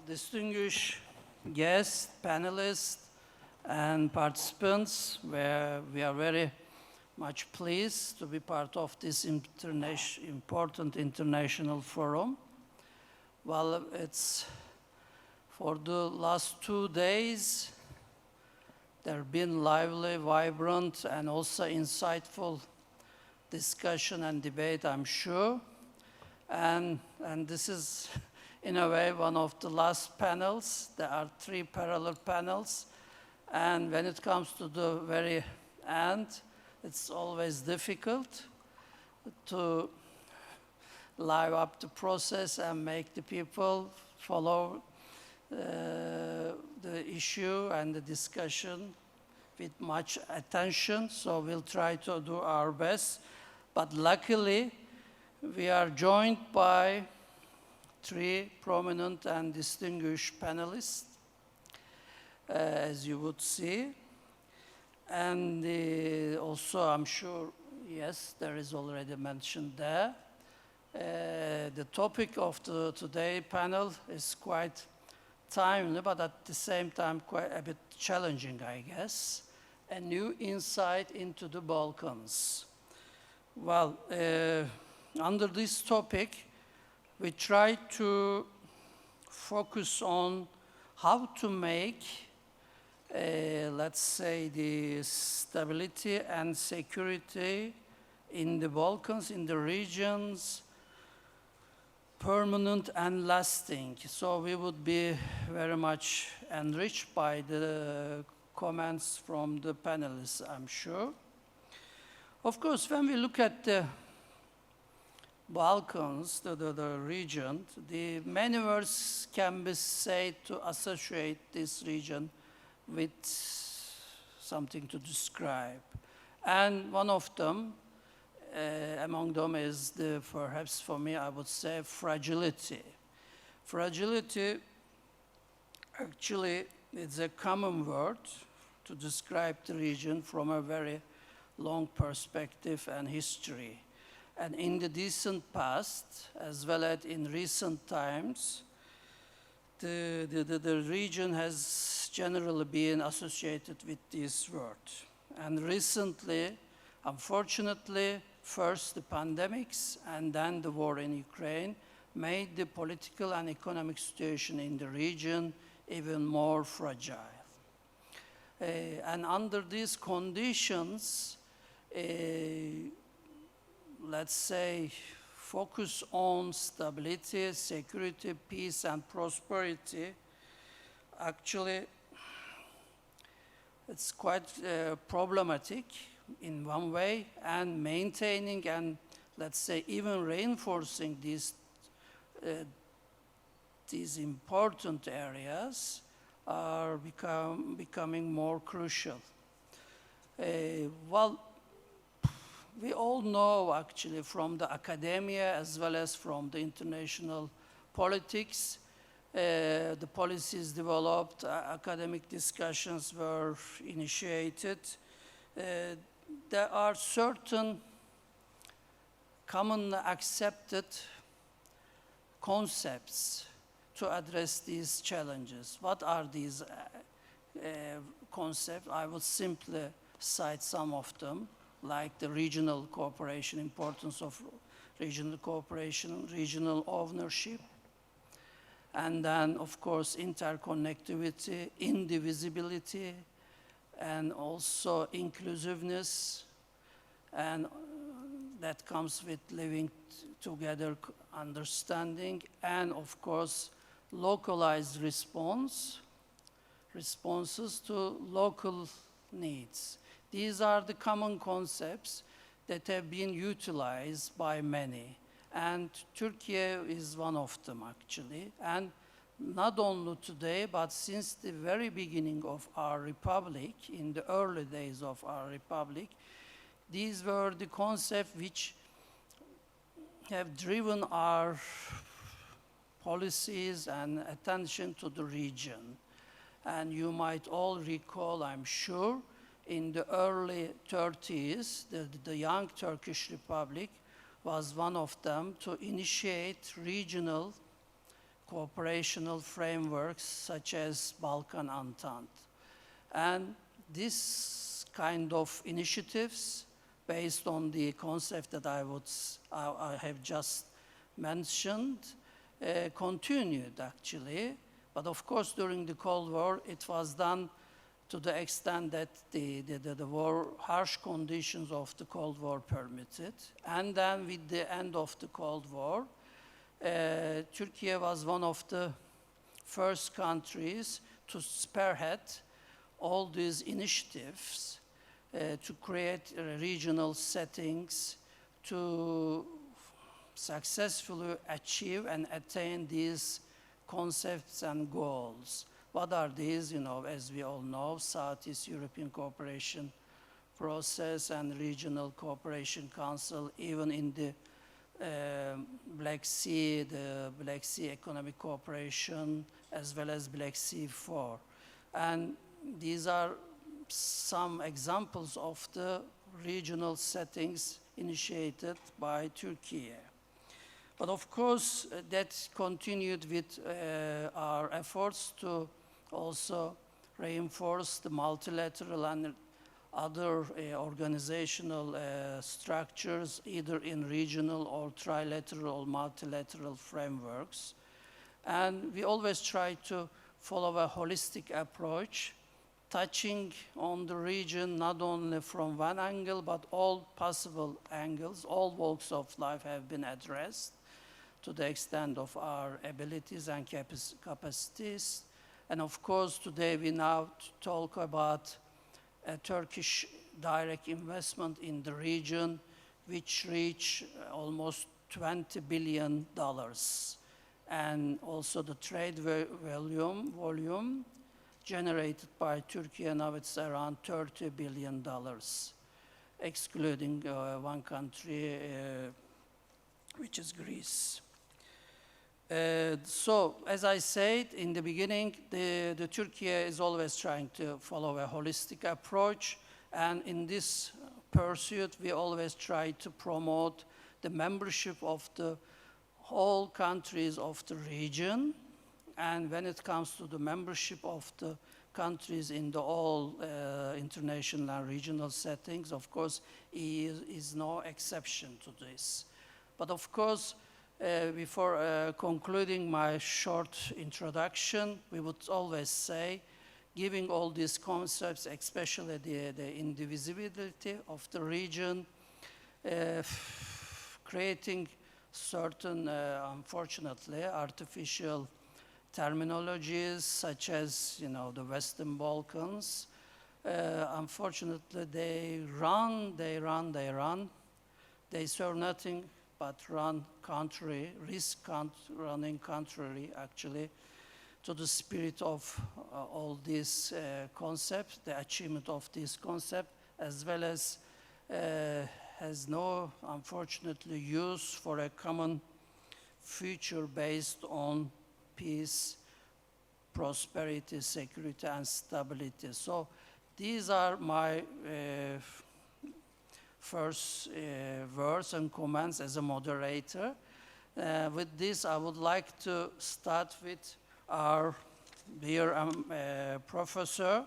distinguished guests, panelists, and participants, we are very much pleased to be part of this important international forum. Well, it's for the last 2 days, there have been lively, vibrant, and also insightful discussion and debate, I'm sure. And this is, in a way, one of the last panels. There are 3 parallel panels. And when it comes to the very end, it's always difficult to live up the process and make the people follow the issue and the discussion with much attention. So we'll try to do our best. But luckily, we are joined by 3 prominent and distinguished panelists, as you would see. And also, I'm sure, yes, there is already mentioned there. The topic of today's panel is quite timely, but at the same time quite a bit challenging, I guess. A new insight into the Balkans. Well, under this topic, we try to focus on how to make, let's say, the stability and security in the Balkans, in the regions, permanent and lasting. So we would be very much enriched by the comments from the panelists, I'm sure. Of course, when we look at the Balkans, the region, the many words can be said to associate this region with something to describe. And one of them, among them is perhaps for me, I would say fragility. Fragility, actually, it's a common word to describe the region from a very long perspective and history. And in the distant past, as well as in recent times, the region has generally been associated with this word. And recently, unfortunately, first the pandemics and then the war in Ukraine made the political and economic situation in the region even more fragile. And under these conditions, let's say, focus on stability, security, peace, and prosperity, actually, it's quite problematic in one way, and maintaining and, let's say, even reinforcing these important areas are becoming more crucial. Well, we all know, actually, from the academia as well as from the international politics, the policies developed, academic discussions were initiated. There are certain commonly accepted concepts to address these challenges. What are these concepts? I will simply cite some of them, like the regional cooperation, importance of regional cooperation, regional ownership, and then, of course, interconnectivity, indivisibility, and also inclusiveness, and that comes with living together understanding, and of course, localized responses to local needs. These are the common concepts that have been utilized by many. And Turkey is one of them, actually. And not only today, but since the very beginning of our republic, in the early days of our republic, these were the concepts which have driven our policies and attention to the region. And you might all recall, I'm sure, in the early 30s, the young Turkish Republic was one of them to initiate regional cooperational frameworks such as Balkan Entente. And this kind of initiatives, based on the concept that I have just mentioned, continued actually. But of course, during the Cold War, it was done to the extent that the harsh conditions of the Cold War permitted. And then with the end of the Cold War, Turkey was one of the first countries to spearhead all these initiatives to create regional settings to successfully achieve and attain these concepts and goals. What are these? You know, as we all know, Southeast European Cooperation Process and Regional Cooperation Council, even in the Black Sea, the Black Sea Economic Cooperation, as well as Black Sea 4. And these are some examples of the regional settings initiated by Turkey. But of course, that continued with our efforts to also reinforce the multilateral and other organizational structures, either in regional or trilateral or multilateral frameworks. And we always try to follow a holistic approach, touching on the region not only from one angle, but all possible angles. All walks of life have been addressed to the extent of our abilities and capacities. And of course, today we now talk about a Turkish direct investment in the region, which reached almost $20 billion. And also the trade volume generated by Turkey, now it's around $30 billion, excluding one country, which is Greece. So, as I said in the beginning, the Turkey is always trying to follow a holistic approach, and in this pursuit, we always try to promote the membership of the whole countries of the region. And when it comes to the membership of the countries in the all international and regional settings, of course, EU is no exception to this. But of course, before concluding my short introduction, we would always say, giving all these concepts, especially the indivisibility of the region, creating certain, unfortunately, artificial terminologies such as, you know, the Western Balkans. Unfortunately, they run. They serve nothing but run contrary, running contrary, actually, to the spirit of all these concepts, the achievement of this concept, as well as has no, unfortunately, use for a common future based on peace, prosperity, security, and stability. So these are my first words and comments as a moderator. With this, I would like to start with our dear professor,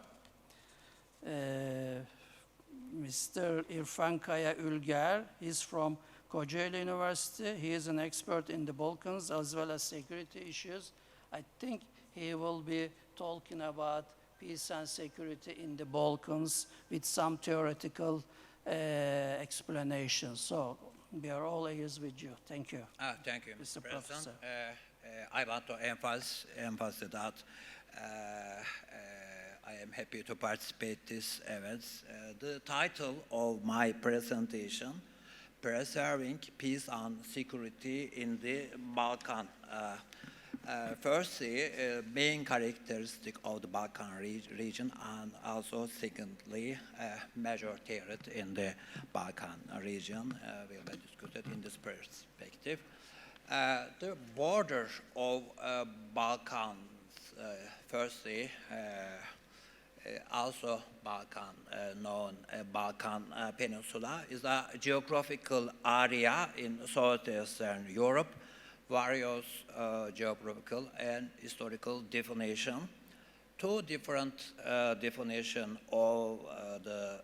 Mr. İrfan Ülger. He's from Kocaeli University. He is an expert in the Balkans as well as security issues. I think he will be talking about peace and security in the Balkans with some theoretical explanations. So we are all ears with you. Thank you. Thank you, Mr. President. Professor. I want to emphasize that I am happy to participate in this event. The title of my presentation, Preserving Peace and Security in the Balkans. Firstly, main characteristic of the Balkan region, and also secondly, major threat in the Balkan region will be discussed in this perspective. The border of Balkans, firstly, also Balkan, known Balkan Peninsula, is a geographical area in southeastern Europe, various geographical and historical definition. Two different definition of the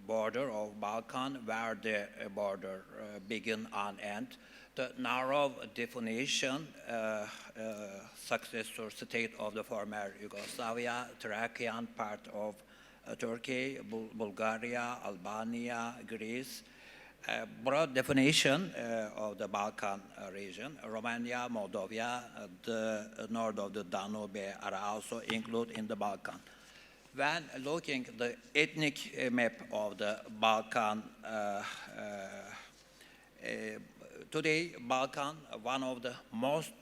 border of Balkan, where the border begin and end. The narrow definition, successor state of the former Yugoslavia, Thracian part of Turkey, Bulgaria, Albania, Greece. Broad definition of the Balkan region. Romania, Moldova, the north of the Danube are also included in the Balkan. When looking at the ethnic map of the Balkan, today Balkan, one of the most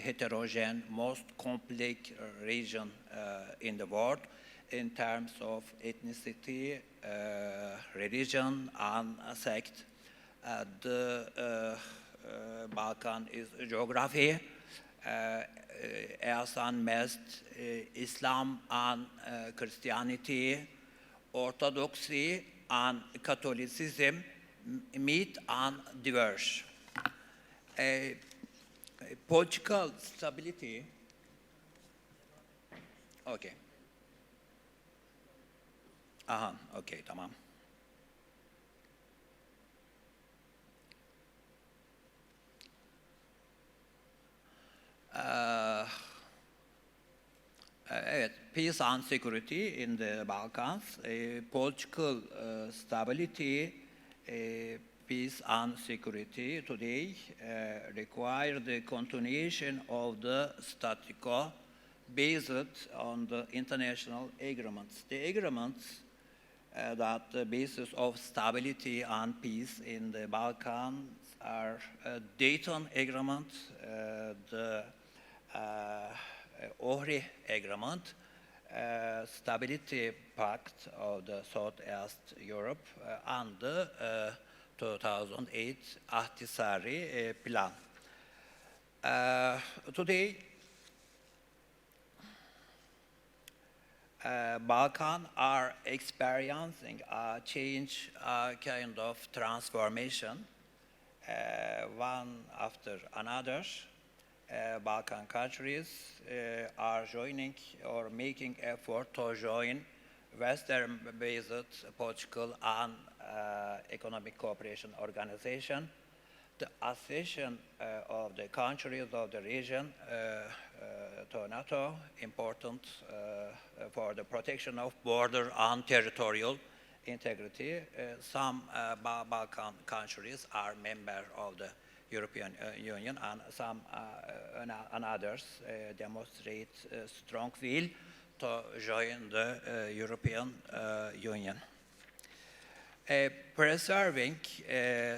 heterogeneous, most complex region in the world in terms of ethnicity, religion, and sect. The Balkan is geography, Hasan mest, Islam and Christianity, Orthodoxy and Catholicism meet and diverse. Political stability. Okay. Aha, okay, tamam. Evet, peace and security in the Balkans, political stability, peace and security today require the continuation of the status quo based on the international agreements. The agreements that the basis of stability and peace in the Balkans are Dayton Agreement, the Ohri Agreement, Stability Pact of the Southeast Europe, and the 2008 Ahtisari Plan. Today, Balkans are experiencing a change, a kind of transformation, one after another. Balkan countries are joining or making effort to join Western-based political and economic cooperation organization. The accession of the countries of the region to NATO, important for the protection of border and territorial integrity. Some Balkan countries are members of the European Union, and some and others demonstrate strong will to join the European Union. Preserving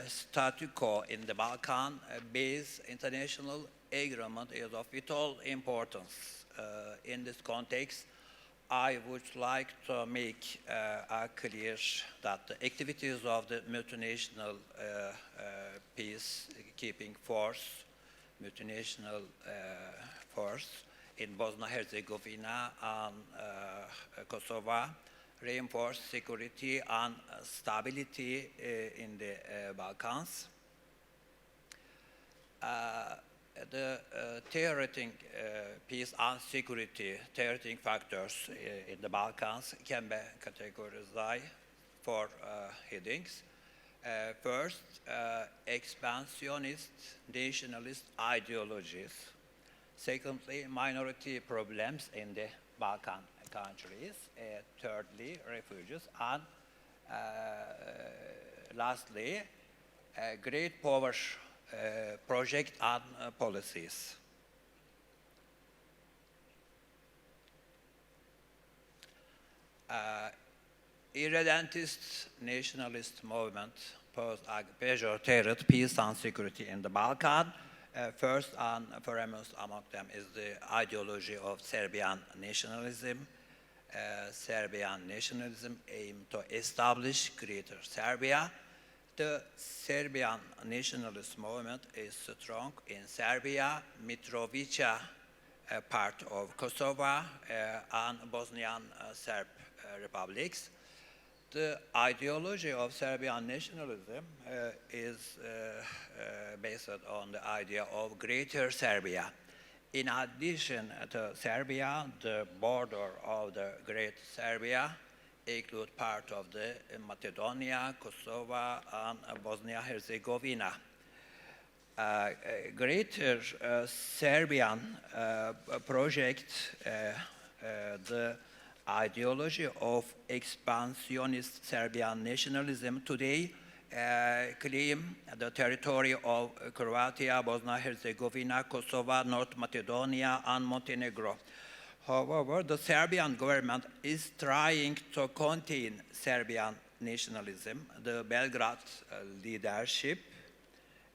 status quo in the Balkan-based international agreement is of vital importance. In this context, I would like to make clear that the activities of the multinational peacekeeping force, multinational force in Bosnia-Herzegovina and Kosovo reinforce security and stability in the Balkans. The theoretic peace and security theoretic factors in the Balkans can be categorized for headings. First, expansionist, nationalist ideologies. Secondly, minority problems in the Balkan countries. Thirdly, refugees. And lastly, great power project and policies. Irredentist nationalist movement posed a pejorative peace and security in the Balkans. First and foremost among them is the ideology of Serbian nationalism. Serbian nationalism aimed to establish Greater Serbia. The Serbian nationalist movement is strong in Serbia, Mitrovica part of Kosovo, and Bosnian Serb republics. The ideology of Serbian nationalism is based on the idea of Greater Serbia. In addition to Serbia, the border of the Great Serbia include part of the Macedonia, Kosovo, and Bosnia-Herzegovina. Greater Serbian project, the ideology of expansionist Serbian nationalism today claim the territory of Croatia, Bosnia-Herzegovina, Kosovo, North Macedonia, and Montenegro. However, the Serbian government is trying to contain Serbian nationalism. The Belgrade leadership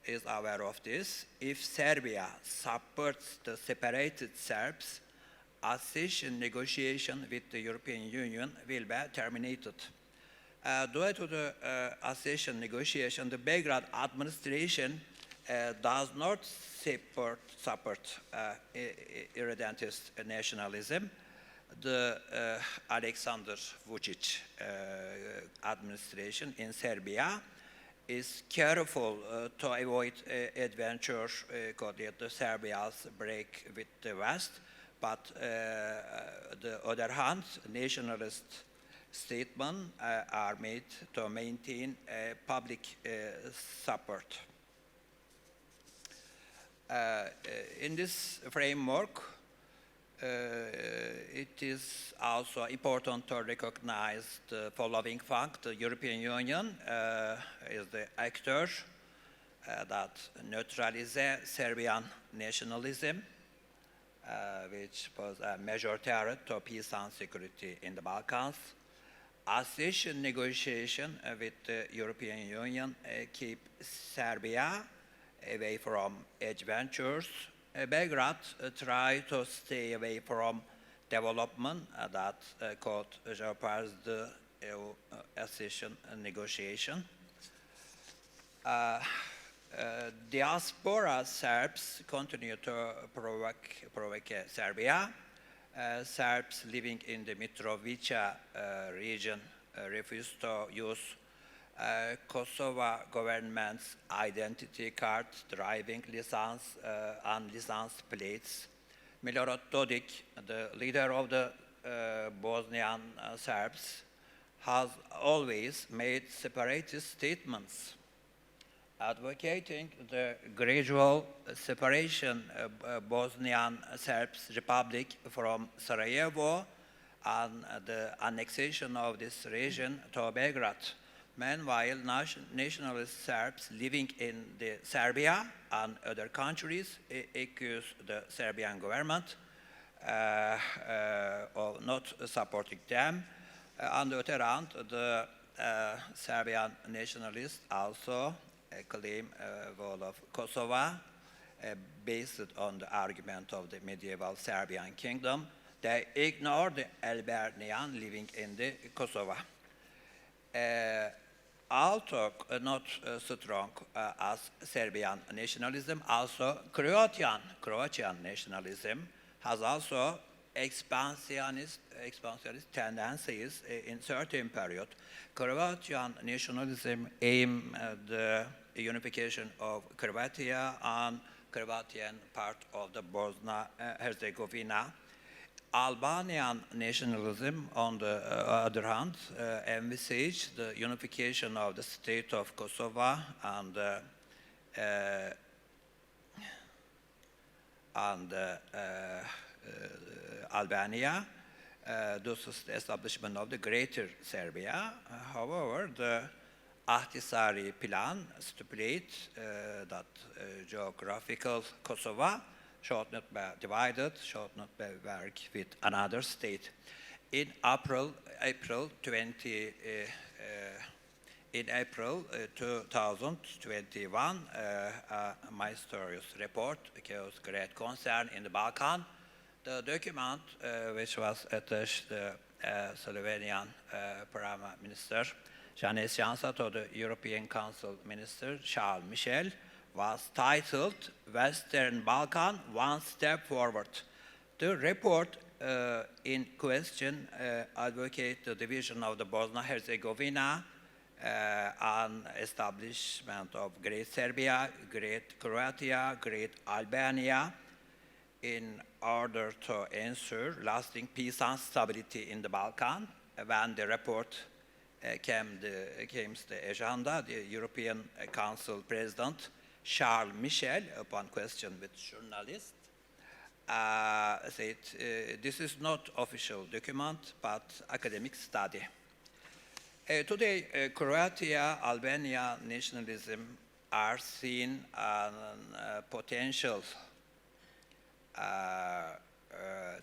is aware of this. If Serbia supports the separated Serbs, accession negotiation with the European Union will be terminated. Due to the accession negotiation, the Belgrade administration does not support irredentist nationalism. The Alexander Vučić administration in Serbia is careful to avoid adventure that the Serbia's break with the West, but the other hand, nationalist statements are made to maintain public support. In this framework, it is also important to recognize the following fact. The European Union is the actor that neutralizes Serbian nationalism, which was a major threat to peace and security in the Balkans. Accession negotiation with the European Union keep Serbia away from adventures. Belgrade try to stay away from development that could jeopardize the accession negotiation. Diaspora Serbs continue to provoke Serbia. Serbs living in the Mitrovica region refuse to use Kosovo government's identity card, driving license, and license plates. Milorad Dodik, the leader of the Bosnian Serbs, has always made separatist statements, advocating the gradual separation of Bosnian Serbs Republic from Sarajevo and the annexation of this region to Belgrade. Meanwhile, nationalist Serbs living in Serbia and other countries accuse the Serbian government of not supporting them. On the other hand, the Serbian nationalists also claim role of Kosovo based on the argument of the medieval Serbian kingdom. They ignore the Albanian living in the Kosovo. Although not strong as Serbian nationalism, also Croatian nationalism has also expansionist tendencies in certain period. Croatian nationalism aims at the unification of Croatia and Croatian part of the Bosnia-Herzegovina. Albanian nationalism, on the other hand, envisaged the unification of the state of Kosovo and Albania, thus the establishment of the Greater Serbia. However, the Ahtisaari plan stipulates that geographical Kosovo should not be divided, should not be work with another state. In April 2021, a mysterious report caused great concern in the Balkans. The document, which was attached to the Slovenian Prime Minister Janez Janša to the European Council Minister Charles Michel, was titled Western Balkan, One Step Forward. The report in question advocate the division of the Bosnia-Herzegovina and establishment of Great Serbia, Great Croatia, Great Albania in order to ensure lasting peace and stability in the Balkans. When the report came to the agenda, the European Council President Charles Michel, upon question with journalists, said, this is not official document, but academic study. Today, Croatia, Albania nationalism are seen as potential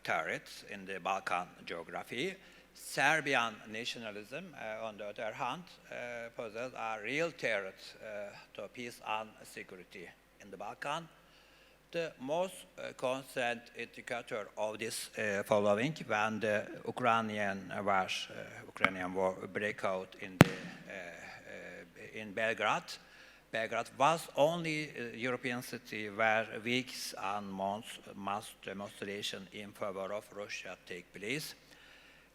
threats in the Balkan geography. Serbian nationalism, on the other hand, poses a real threat to peace and security in the Balkans. The most concerned indicator of this following, when the Ukrainian war break out in Belgrade. Belgrade was only a European city where weeks and months mass demonstration in favor of Russia take place.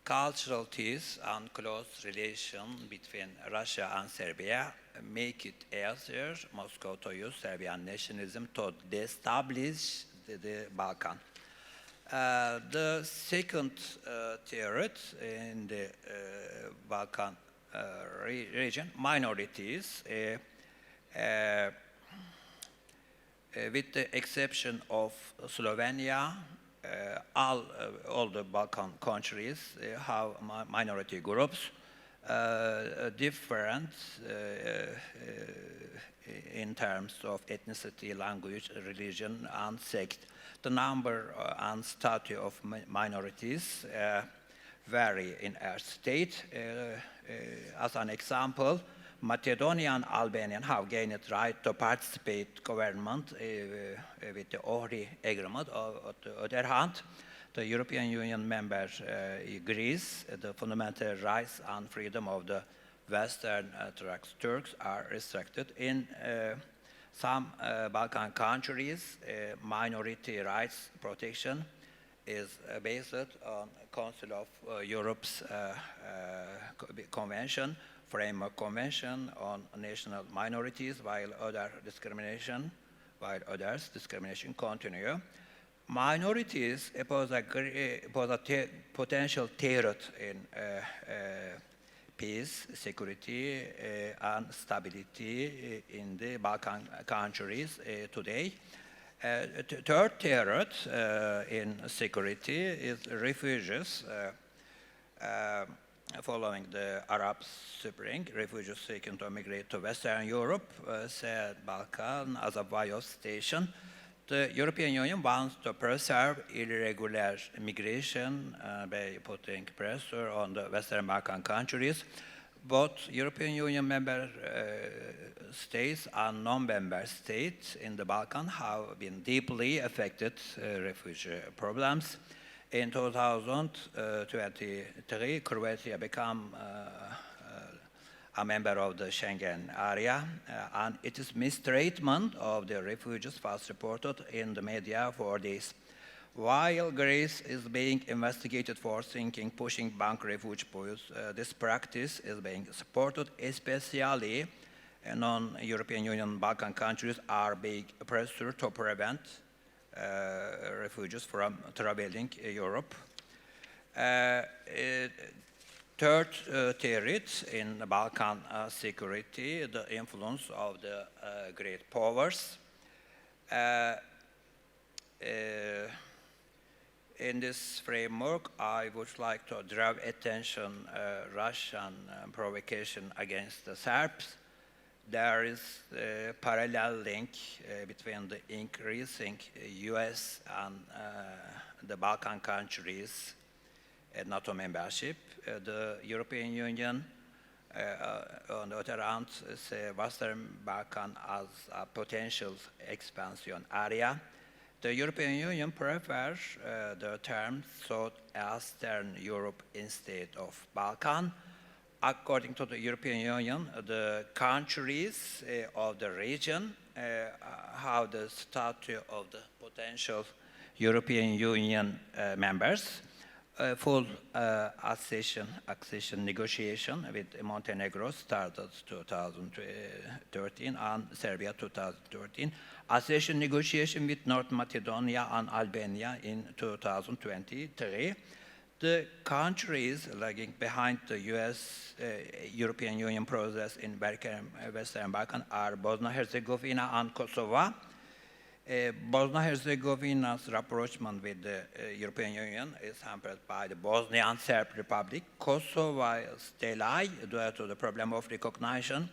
Cultural ties and close relation between Russia and Serbia make it easier Moscow to use Serbian nationalism to destabilize the Balkans. The second threat in the Balkan region, minorities, with the exception of Slovenia, all the Balkan countries have minority groups, different in terms of ethnicity, language, religion, and sect. The number and status of minorities vary in each state. As an example, Macedonian Albanians have gained the right to participate government with the Ohri Agreement. On the other hand, the European Union member Greece, the fundamental rights and freedom of the Western Turks are restricted. In some Balkan countries, minority rights protection is based on Council of Europe's convention, Framework Convention on National Minorities, while others discrimination continue. Minorities pose a potential threat in peace, security, and stability in the Balkan countries today. Third threat in security is refugees. Following the Arab Spring, refugees seeking to migrate to Western Europe said Balkan as a way of station. The European Union wants to preserve irregular migration by putting pressure on the Western Balkan countries. Both European Union member states and non-member states in the Balkans have been deeply affected refugee problems. In 2023, Croatia became a member of the Schengen area, and its mistreatment of the refugees was reported in the media for this. While Greece is being investigated for sinking pushing bank refuge boats, this practice is being supported, especially non-European Union Balkan countries are being pressured to prevent refugees from traveling Europe. Third threat in the Balkan security, the influence of the great powers. In this framework, I would like to draw attention Russian provocation against the Serbs. There is a parallel link between the increasing US and the Balkan countries NATO membership. The European Union, on the other hand, see Western Balkan as a potential expansion area. The European Union prefers the term Southeastern Europe instead of Balkan. According to the European Union, the countries of the region have the status of the potential European Union members. full accession negotiation with Montenegro started 2013 and Serbia 2013. Accession negotiation with North Macedonia and Albania in 2023. The countries lagging behind the European Union process in Western Balkans are Bosnia-Herzegovina and Kosovo. Bosnia-Herzegovina's rapprochement with the European Union is hampered by the Bosnian Serb Republic. Kosovo's delay due to the problem of recognition,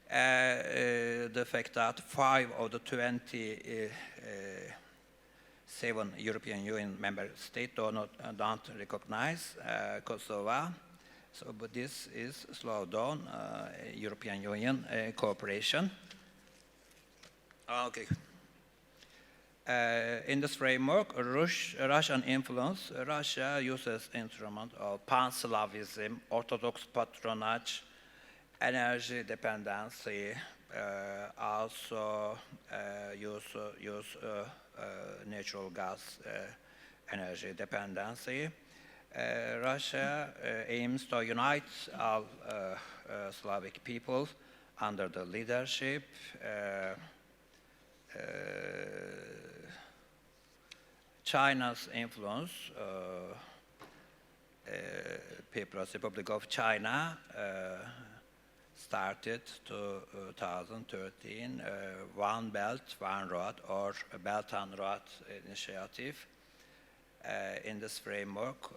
the fact that 5 of the 27 European Union member states don't recognize Kosovo. So, but this is slowed down European Union cooperation. Okay. In this framework, Russian influence, Russia uses instrument of pan-Slavism, Orthodox patronage, energy dependency, also use natural gas energy dependency. Russia aims to unite all Slavic peoples under the leadership China's influence, People's Republic of China started 2013 One Belt, One Road, or Belt and Road initiative. In this framework,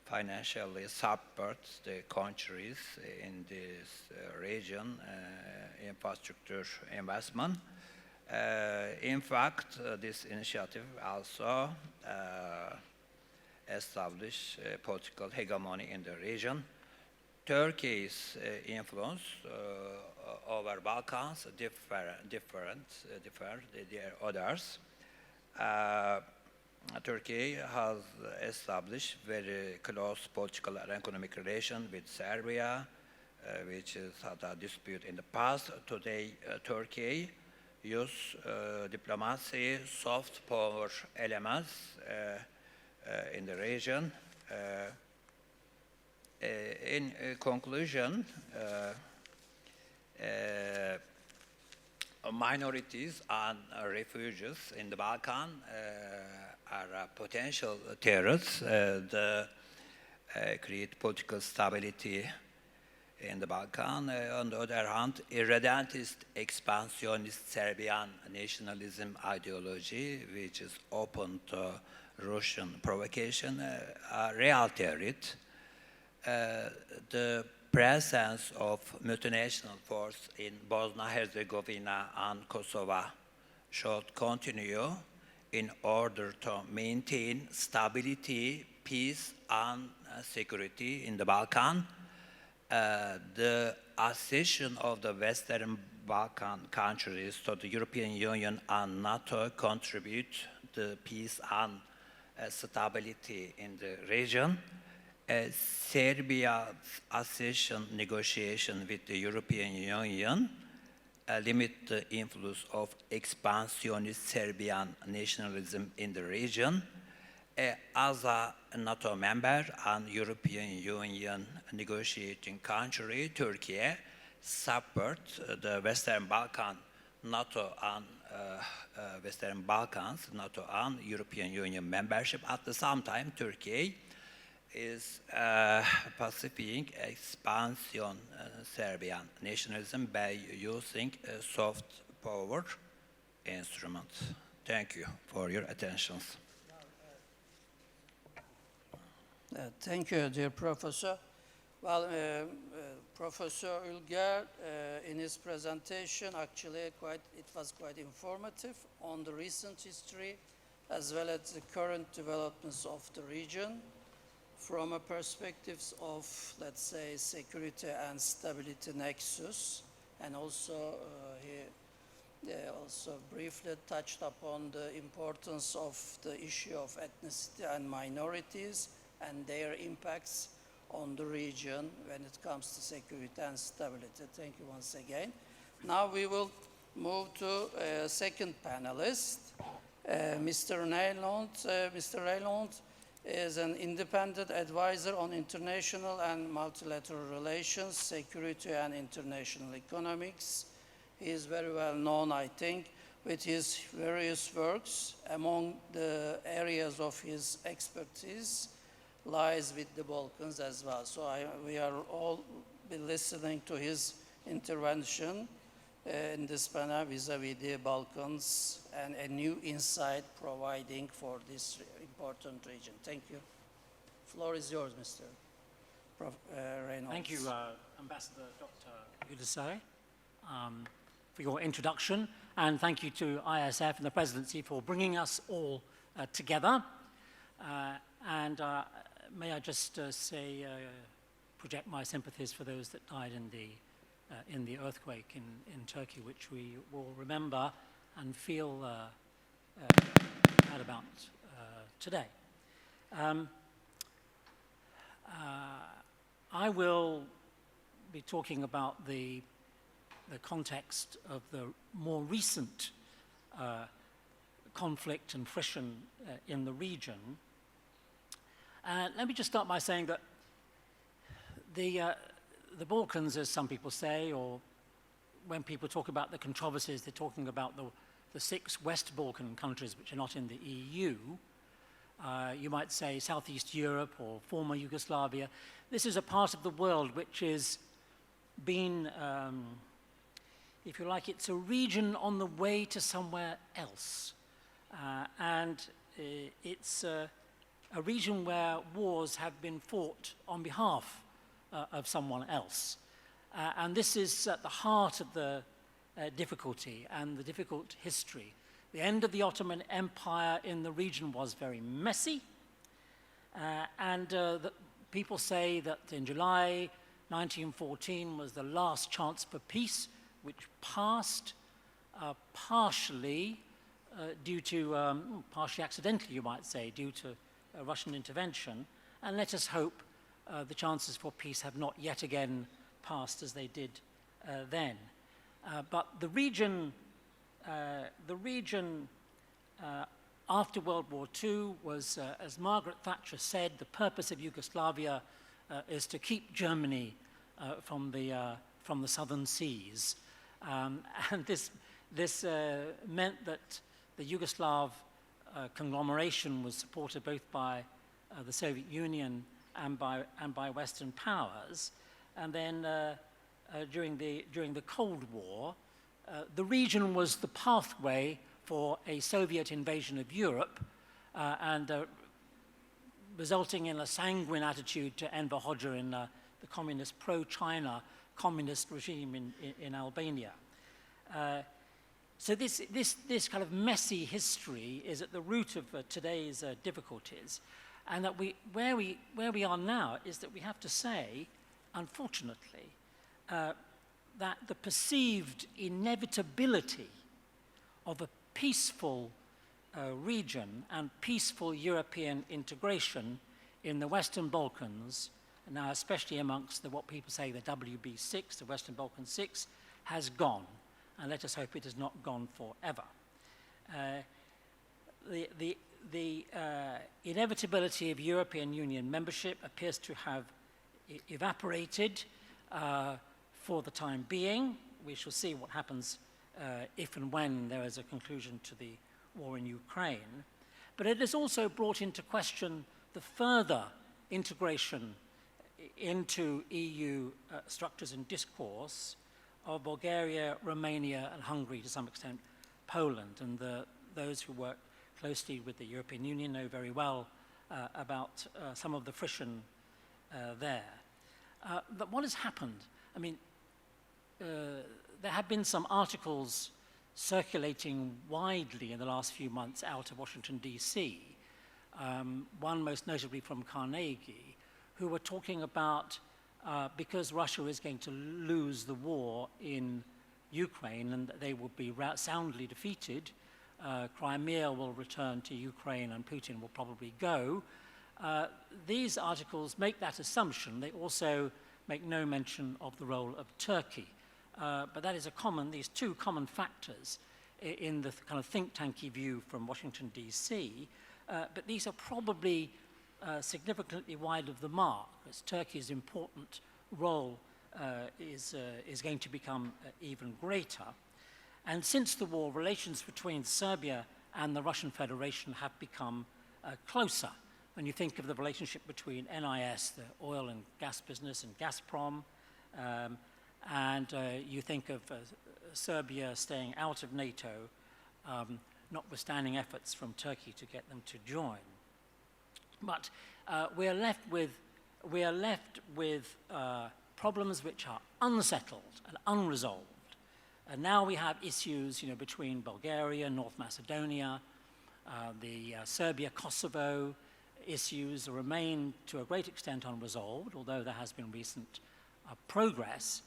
financially support the countries in this region infrastructure investment. In fact, this initiative also established political hegemony in the region. Turkey's influence over Balkans differ their others. Turkey has established very close political and economic relations with Serbia, which has had a dispute in the past. Today, Turkey use diplomacy, soft power elements in the region. In conclusion, minorities and refugees in the Balkans are potential terrorists that create political stability in the Balkans. On the other hand, irredentist, expansionist Serbian nationalism ideology, which is open to Russian provocation, a real threat. The presence of multinational force in Bosnia-Herzegovina and Kosovo should continue in order to maintain stability, peace, and security in the Balkans. The accession of the Western Balkan countries to the European Union and NATO contribute to peace and stability in the region. Serbia's accession negotiation with the European Union limit the influence of expansionist Serbian nationalism in the region. As a NATO member and European Union negotiating country, Turkey supports the Western Balkan, NATO and Western Balkans, NATO and European Union membership. At the same time, Turkey is pacifying expansion Serbian nationalism by using soft power instruments. Thank you for your attention. Thank you, dear Professor. Well, Professor Ülger, in his presentation, actually, it was quite informative on the recent history as well as the current developments of the region from a perspective of, let's say, security and stability nexus, and also he also briefly touched upon the importance of the issue of ethnicity and minorities and their impacts on the region when it comes to security and stability. Thank you once again. Now we will move to second panelist, Mr. Reynolds. Mr. Reynolds is an independent advisor on international and multilateral relations, security and international economics. He is very well known, I think, with his various works. Among the areas of his expertise lies with the Balkans as well. So we are all be listening to his intervention in this panel vis-a-vis the Balkans and a new insight providing for this important region. Thank you. Floor is yours, Mr. Prof. Reynolds. Thank you, Ambassador Dr. Ulusoy, for your introduction, and thank you to ISF and the Presidency for bringing us all together. May I just say, project my sympathies for those that died in the earthquake in Turkey, which we will remember and feel bad about today. I will be talking about the context of the more recent conflict and friction in the region. Let me just start by saying that the Balkans, as some people say, or when people talk about the controversies, they're talking about the 6 West Balkan countries which are not in the EU. You might say Southeast Europe or former Yugoslavia. This is a part of the world which has been, if you like, it's a region on the way to somewhere else. It's a region where wars have been fought on behalf of someone else. And this is at the heart of the difficulty and the difficult history. The end of the Ottoman Empire in the region was very messy. People say that in July 1914 was the last chance for peace, which passed partially due to, partially accidentally you might say, due to Russian intervention. And let us hope the chances for peace have not yet again passed as they did then. But the region after World War II was, as Margaret Thatcher said, the purpose of Yugoslavia is to keep Germany from the southern seas. And this meant that the Yugoslav conglomeration was supported both by the Soviet Union and by Western powers. And then during the Cold War, the region was the pathway for a Soviet invasion of Europe resulting in a sanguine attitude to Enver Hoxha in the communist pro-China communist regime in Albania. So this kind of messy history is at the root of today's difficulties, and that where we are now is that we have to say, unfortunately, that the perceived inevitability of a peaceful region and peaceful European integration in the Western Balkans, now especially amongst what people say the WB6, the Western Balkan 6, has gone. And let us hope it has not gone forever. The inevitability of European Union membership appears to have evaporated for the time being. We shall see what happens if and when there is a conclusion to the war in Ukraine. But it has also brought into question the further integration into EU structures and discourse of Bulgaria, Romania, and Hungary, to some extent Poland. And those who work closely with the European Union know very well about some of the friction there. But what has happened? I mean, there have been some articles circulating widely in the last few months out of Washington, D.C., one most notably from Carnegie, who were talking about because Russia is going to lose the war in Ukraine and they will be soundly defeated, Crimea will return to Ukraine and Putin will probably go. These articles make that assumption. They also make no mention of the role of Turkey. But that is these two common factors in the kind of think tanky view from Washington, D.C. But these are probably significantly wide of the mark, as Turkey's important role is going to become even greater. And since the war, relations between Serbia and the Russian Federation have become closer. When you think of the relationship between NIS, the oil and gas business, and Gazprom, and you think of Serbia staying out of NATO, notwithstanding efforts from Turkey to get them to join. But we are left with problems which are unsettled and unresolved. And now we have issues, between Bulgaria, North Macedonia, the Serbia-Kosovo issues remain to a great extent unresolved, although there has been recent progress.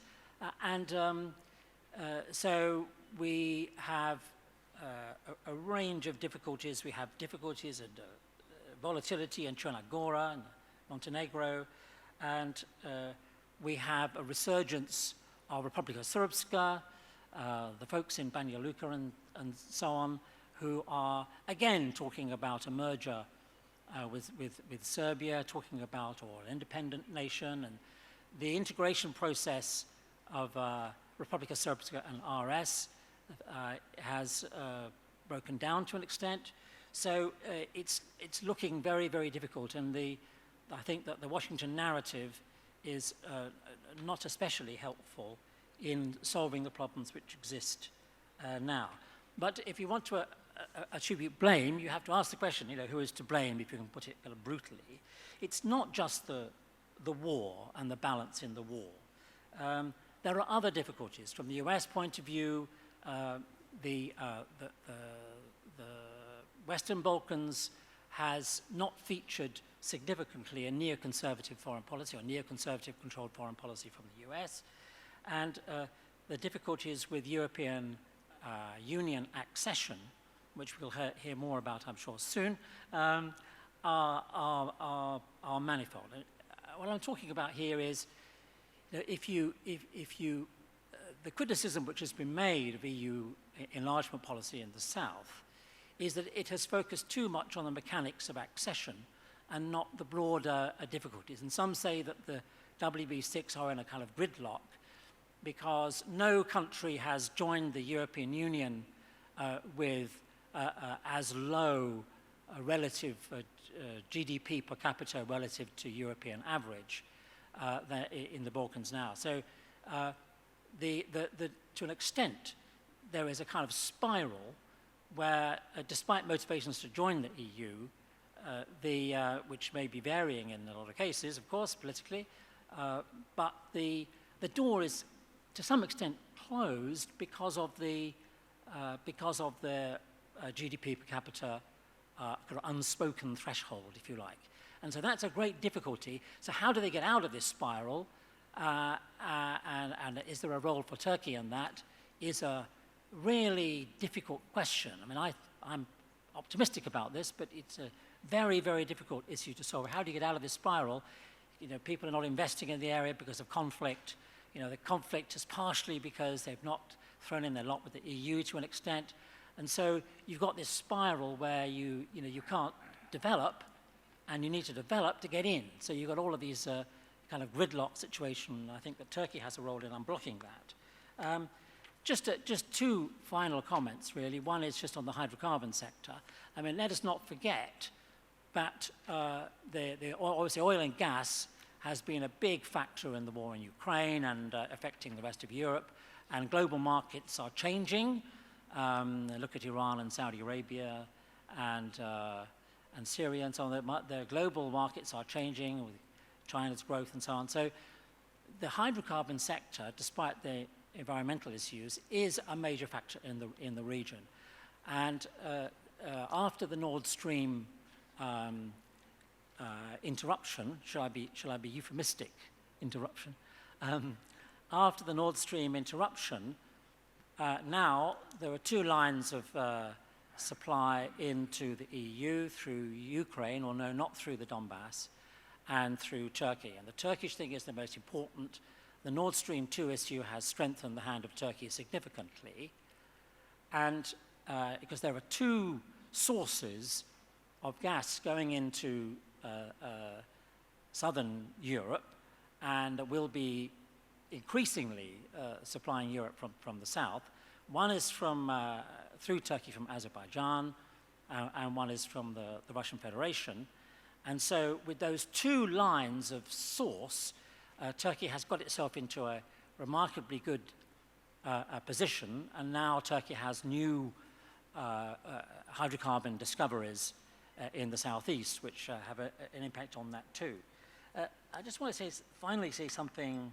So we have a range of difficulties. We have difficulties and volatility in Crna Gora and Montenegro, and we have a resurgence of Republika Srpska, the folks in Banja Luka and so on, who are again talking about a merger with Serbia, talking about an independent nation, and the integration process of Republika Srpska and RS has broken down to an extent. So it's looking very, very difficult, and I think that the Washington narrative is not especially helpful in solving the problems which exist now. But if you want to attribute blame, you have to ask the question, who is to blame, if you can put it kind of brutally. It's not just the war and the balance in the war. There are other difficulties. From the US point of view, the Western Balkans has not featured significantly a neoconservative foreign policy or neoconservative controlled foreign policy from the US. And the difficulties with European Union accession, which we'll hear more about, I'm sure, soon, are manifold. What I'm talking about here is that the criticism which has been made of EU enlargement policy in the South is that it has focused too much on the mechanics of accession and not the broader difficulties. And some say that the WB6 are in a kind of gridlock because no country has joined the European Union with as low a relative GDP per capita relative to European average in the Balkans now. So to an extent, there is a kind of spiral where, despite motivations to join the EU, which may be varying in a lot of cases, of course, politically, but the door is to some extent closed because of the GDP per capita kind of unspoken threshold, if you like. And so that's a great difficulty. So how do they get out of this spiral? And is there a role for Turkey in that? Is a really difficult question. I mean, I'm optimistic about this, but it's a very, very difficult issue to solve. How do you get out of this spiral? People are not investing in the area because of conflict. The conflict is partially because they've not thrown in their lot with the EU to an extent. And so you've got this spiral where you can't develop, and you need to develop to get in. So you've got all of these kind of gridlock situation. I think that Turkey has a role in unblocking that. Just two final comments, really. One is just on the hydrocarbon sector. I mean, let us not forget that obviously oil and gas has been a big factor in the war in Ukraine and affecting the rest of Europe. And global markets are changing. Look at Iran and Saudi Arabia and Syria and so on. The global markets are changing with China's growth and so on. So the hydrocarbon sector, despite the environmental issues, is a major factor in the region. And after the Nord Stream interruption, shall I be euphemistic? Interruption. After the Nord Stream interruption, now there are two lines of supply into the EU through Ukraine, or no, not through the Donbass, and through Turkey. And the Turkish thing is the most important. The Nord Stream 2 issue has strengthened the hand of Turkey significantly, and because there are two sources of gas going into southern Europe and will be increasingly supplying Europe from the south. One is through Turkey from Azerbaijan, and one is from the Russian Federation. And so with those two lines of source, Turkey has got itself into a remarkably good position, and now Turkey has new hydrocarbon discoveries in the southeast, which have an impact on that too. I just want to finally say something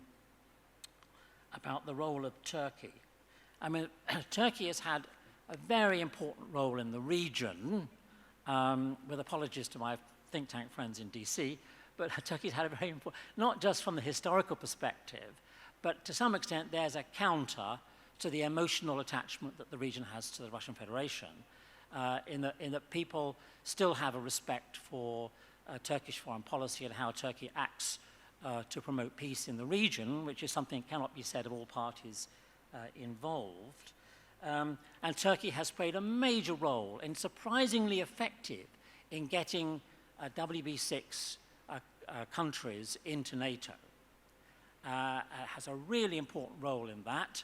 about the role of Turkey. I mean, Turkey has had a very important role in the region, with apologies to my think tank friends in DC, but Turkey's had a very important, not just from the historical perspective, but to some extent there's a counter to the emotional attachment that the region has to the Russian Federation, in that people still have a respect for Turkish foreign policy and how Turkey acts to promote peace in the region, which is something that cannot be said of all parties involved. And Turkey has played a major role and surprisingly effective in getting WB6 countries into NATO. Has a really important role in that,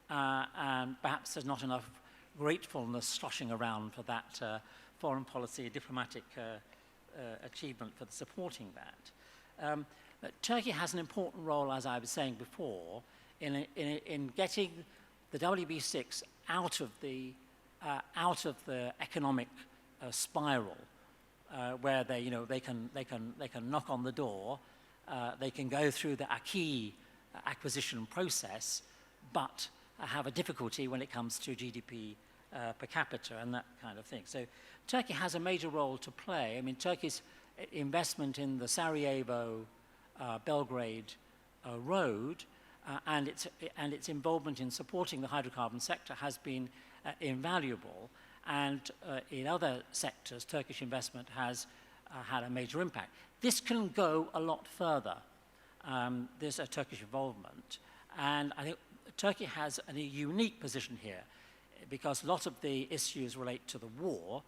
and perhaps there's not enough gratefulness sloshing around for that foreign policy diplomatic achievement for supporting that. But Turkey has an important role, as I was saying before, in getting the WB6 out of the economic spiral, where they can knock on the door, they can go through the acquis acquisition process, but have a difficulty when it comes to GDP per capita and that kind of thing. So Turkey has a major role to play. I mean, Turkey's investment in the Sarajevo Belgrade road and its involvement in supporting the hydrocarbon sector has been invaluable. And in other sectors, Turkish investment has had a major impact. This can go a lot further. There's a Turkish involvement. And I think Turkey has a unique position here because a lot of the issues relate to the war.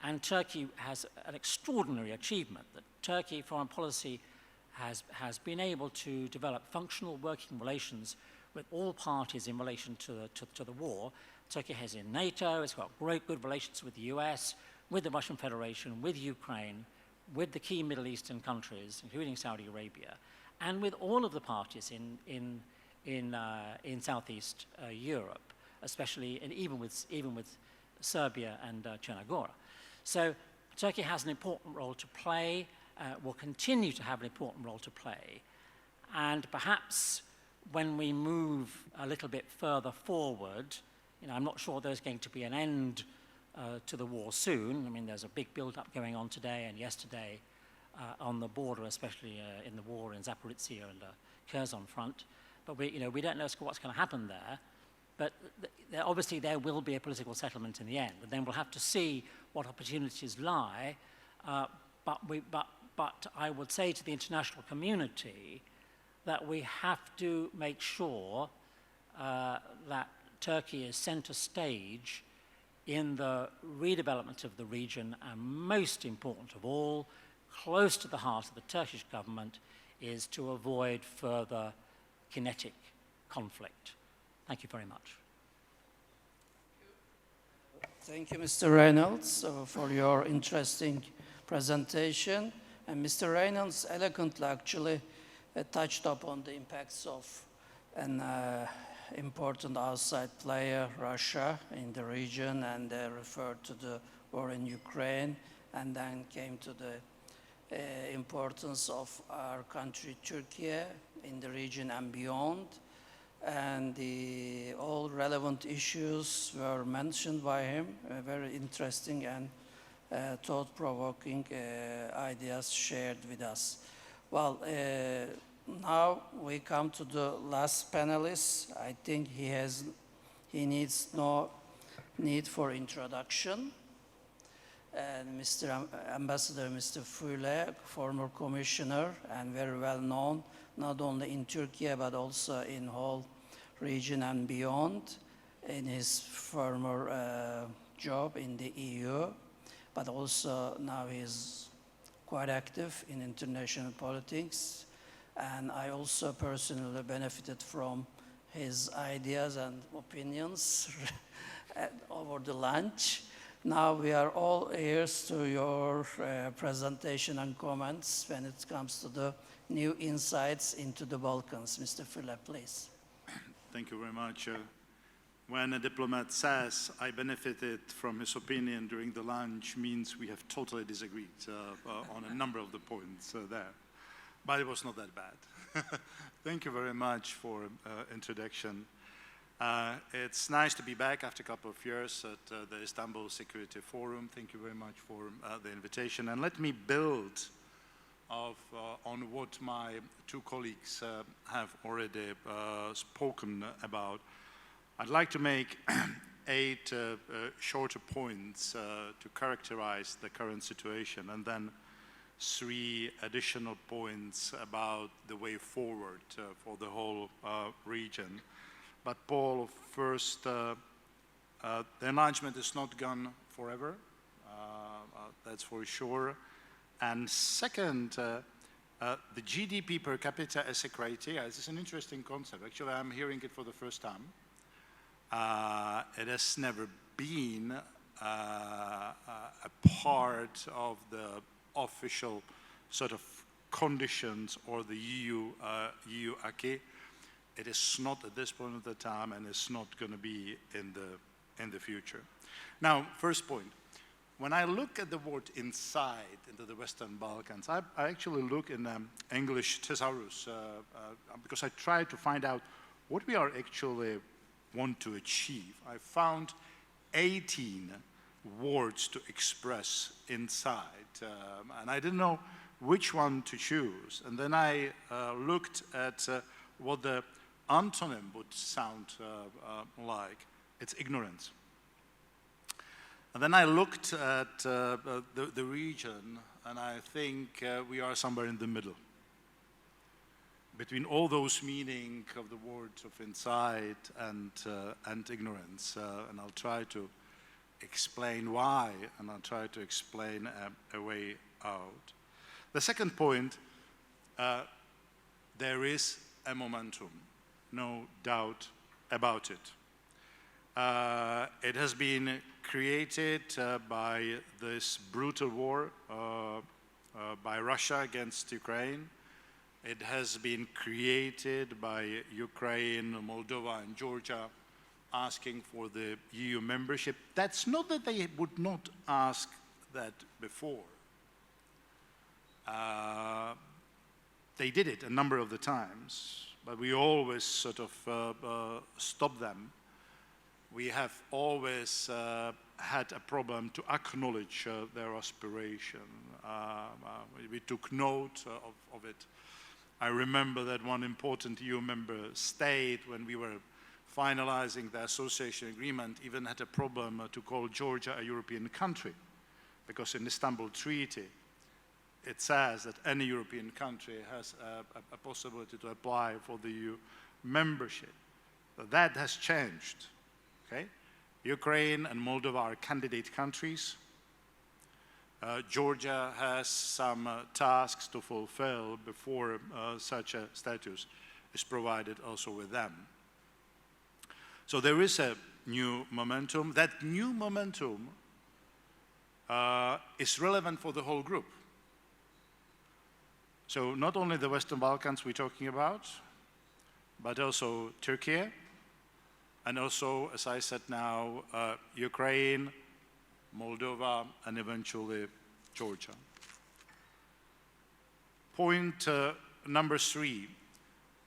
And Turkey has an extraordinary achievement that Turkey foreign policy has been able to develop functional working relations with all parties in relation to the war. Turkey has in NATO, it's got good relations with the US, with the Russian Federation, with Ukraine, with the key Middle Eastern countries, including Saudi Arabia, and with all of the parties in Southeast Europe, especially, and even with Serbia and Chernogora. So Turkey has an important role to play, will continue to have an important role to play, and perhaps when we move a little bit further forward, I'm not sure there's going to be an end to the war soon. I mean, there's a big build-up going on today and yesterday on the border, especially in the war in Zaporizhia and Kherson front. But we don't know what's going to happen there. But obviously there will be a political settlement in the end. And then we'll have to see what opportunities lie. But I would say to the international community that we have to make sure that Turkey is center stage in the redevelopment of the region, and most important of all, close to the heart of the Turkish government, is to avoid further kinetic conflict. Thank you very much. Thank you, Mr. Reynolds, for your interesting presentation. And Mr. Reynolds eloquently actually touched upon the impacts of an important outside player, Russia, in the region, and referred to the war in Ukraine, and then came to the importance of our country, Turkey, in the region and beyond. And all relevant issues were mentioned by him, very interesting and thought-provoking ideas shared with us. Well, now we come to the last panelist. I think he needs no need for introduction. And Mr. Ambassador, Mr. Füle, former commissioner and very well known, not only in Turkey but also in whole region and beyond, in his former job in the EU, but also now he's quite active in international politics, and I also personally benefited from his ideas and opinions over the lunch. Now we are all ears to your presentation and comments when it comes to the new insights into the Balkans. Mr. Füle, please. Thank you very much. When a diplomat says, I benefited from his opinion during the lunch, means we have totally disagreed on a number of the points there. But it was not that bad. Thank you very much for introduction. It's nice to be back after a couple of years at the Istanbul Security Forum. Thank you very much for the invitation. And let me build on what my two colleagues have already spoken about. I'd like to make 8 shorter points to characterize the current situation, and then 3 additional points about the way forward for the whole region. But Paul, first, the enlargement is not gone forever, that's for sure. And second, the GDP per capita as a criteria. This is an interesting concept. Actually, I'm hearing it for the first time. It has never been a part of the official sort of conditions or the EU acquis. It is not at this point of the time, and it's not going to be in the future. Now, first point. When I look at the word inside into the Western Balkans, I actually look in English thesaurus because I try to find out what we are actually want to achieve. I found 18 words to express inside, and I didn't know which one to choose. And then I looked at what the antonym would sound like. It's ignorance. And then I looked at the region, and I think we are somewhere in the middle between all those meaning of the words of inside and ignorance. And I'll try to explain why, and I'll try to explain a way out. The second point, there is a momentum, no doubt about it. It has been created by this brutal war by Russia against Ukraine. It has been created by Ukraine, Moldova, and Georgia asking for the EU membership. That's not that they would not ask that before. They did it a number of the times, but we always sort of stop them. We have always had a problem to acknowledge their aspiration. We took note of it. I remember that one important EU member state, when we were finalizing the association agreement, even had a problem to call Georgia a European country, because in the Istanbul Treaty, it says that any European country has a possibility to apply for the EU membership. But that has changed. Okay? Ukraine and Moldova are candidate countries. Georgia has some tasks to fulfill before such a status is provided also with them. So there is a new momentum. That new momentum is relevant for the whole group. So not only the Western Balkans we're talking about, but also Turkey, and also, as I said now, Ukraine, Moldova, and eventually Georgia. Point number 3.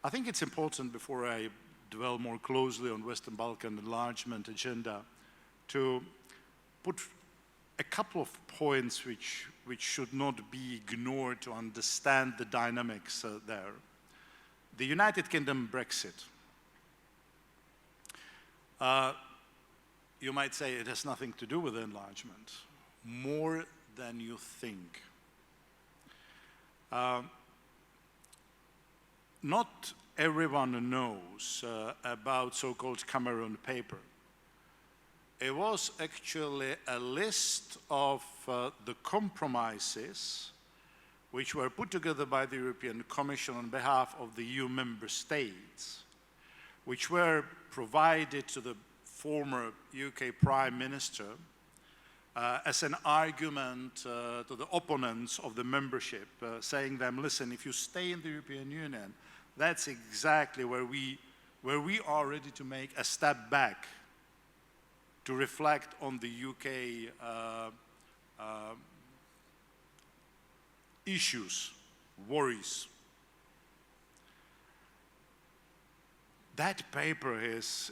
I think it's important, before I dwell more closely on Western Balkan enlargement agenda, to put a couple of points which should not be ignored to understand the dynamics there. The United Kingdom Brexit. You might say it has nothing to do with enlargement. More than you think. Not everyone knows about so-called Cameron paper. It was actually a list of the compromises which were put together by the European Commission on behalf of the EU member states, which were provided to the former UK Prime Minister as an argument to the opponents of the membership, saying them, listen, if you stay in the European Union, that's exactly where we are ready to make a step back to reflect on the UK issues, worries. That paper is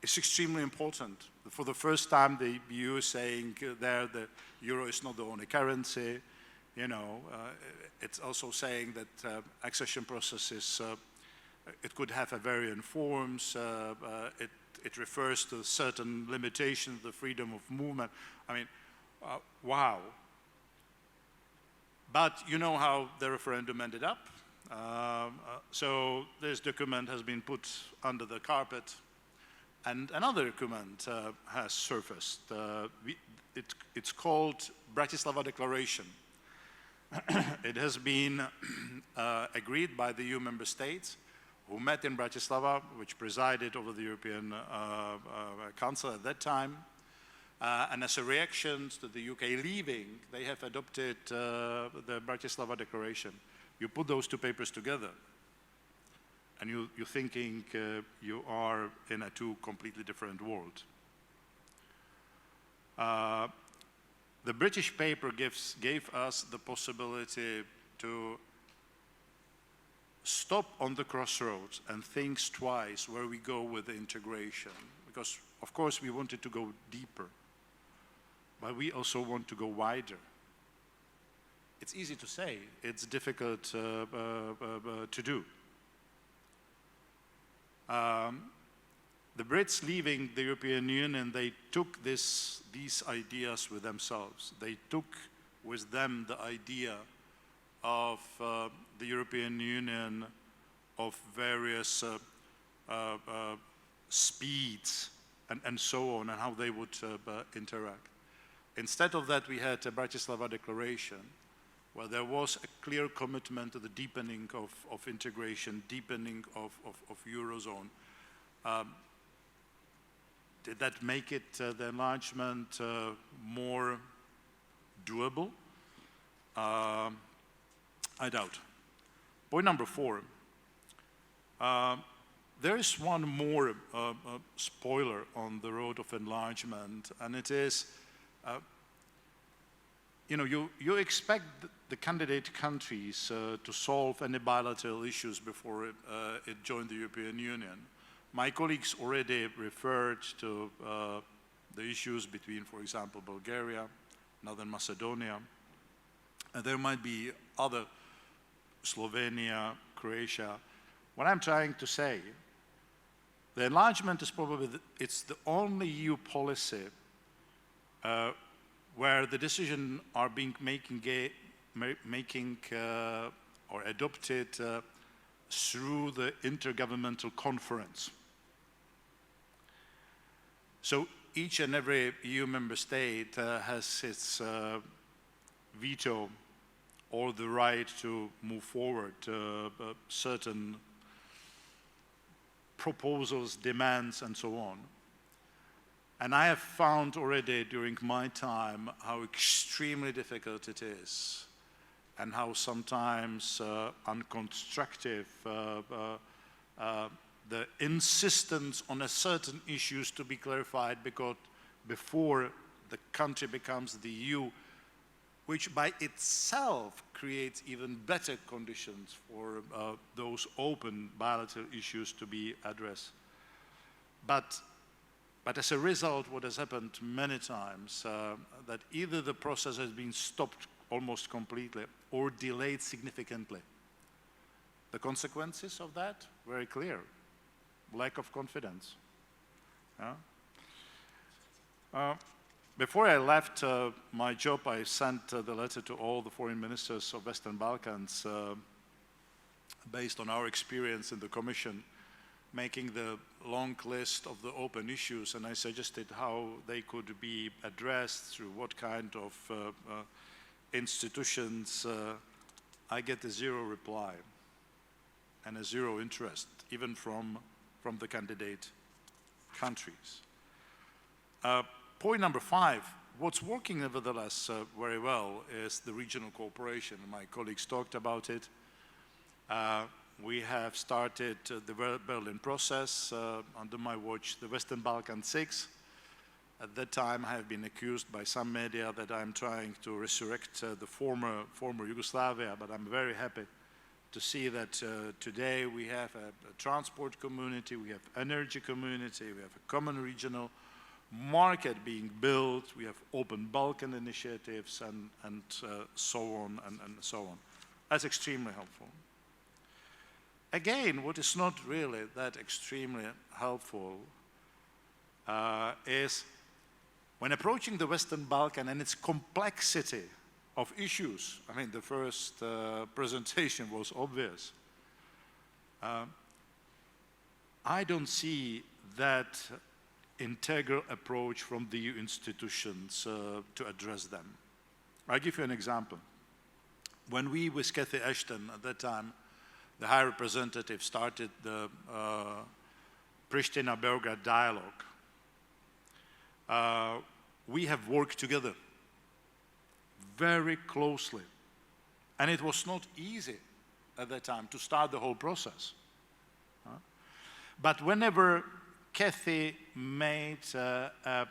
extremely important. For the first time, the EU is saying there the euro is not the only currency. You know, it's also saying that accession processes, it could have a varying forms. It refers to certain limitations, the freedom of movement. I mean, wow. But you know how the referendum ended up. So this document has been put under the carpet, and another document has surfaced. It's called Bratislava Declaration. It has been agreed by the EU member states who met in Bratislava, which presided over the European Council at that time. And as a reaction to the UK leaving, they have adopted the Bratislava Declaration. You put those two papers together, and you're thinking you are in a two completely different world. The British paper gave us the possibility to stop on the crossroads and think twice where we go with the integration. Because, of course, we wanted to go deeper, but we also want to go wider. It's easy to say, it's difficult to do. The Brits leaving the European Union, they took these ideas with themselves. They took with them the idea of the European Union of various speeds and so on, and how they would interact. Instead of that, we had a Bratislava Declaration, where there was a clear commitment to the deepening of integration, deepening of Eurozone. Did that make it, the enlargement, more doable? I doubt. Point number 4. There is one more spoiler on the road of enlargement, and it is, you know, you expect the candidate countries to solve any bilateral issues before it joined the European Union. My colleagues already referred to the issues between, for example, Bulgaria, Northern Macedonia, and there might be other, Slovenia, Croatia. What I'm trying to say, the enlargement is probably, it's the only EU policy where the decisions are being or adopted through the intergovernmental conference. So each and every EU member state has its veto or the right to move forward certain proposals, demands, and so on. And I have found already during my time how extremely difficult it is, and how sometimes unconstructive the insistence on a certain issues to be clarified because before the country becomes the EU, which by itself creates even better conditions for those open bilateral issues to be addressed. But as a result, what has happened many times, that either the process has been stopped almost completely or delayed significantly. The consequences of that, very clear. Lack of confidence. Yeah? Before I left my job, I sent the letter to all the foreign ministers of Western Balkans based on our experience in the Commission, making the long list of the open issues, and I suggested how they could be addressed through what kind of institutions, I get a zero reply and a zero interest, even from the candidate countries. Point number 5, what's working nevertheless very well is the regional cooperation. My colleagues talked about it. We have started the Berlin process under my watch, the Western Balkans 6. At that time, I have been accused by some media that I'm trying to resurrect the former Yugoslavia, but I'm very happy to see that today we have a transport community, we have energy community, we have a common regional market being built, we have open Balkan initiatives, and so on and so on. That's extremely helpful. Again, what is not really that extremely helpful is when approaching the Western Balkan and its complexity of issues. I mean, the first presentation was obvious. I don't see that integral approach from the EU institutions to address them. I'll give you an example. When we, with Cathy Ashton at that time, the High Representative, started the Pristina-Belgrade dialogue, we have worked together very closely. And it was not easy at that time to start the whole process. But whenever Cathy made a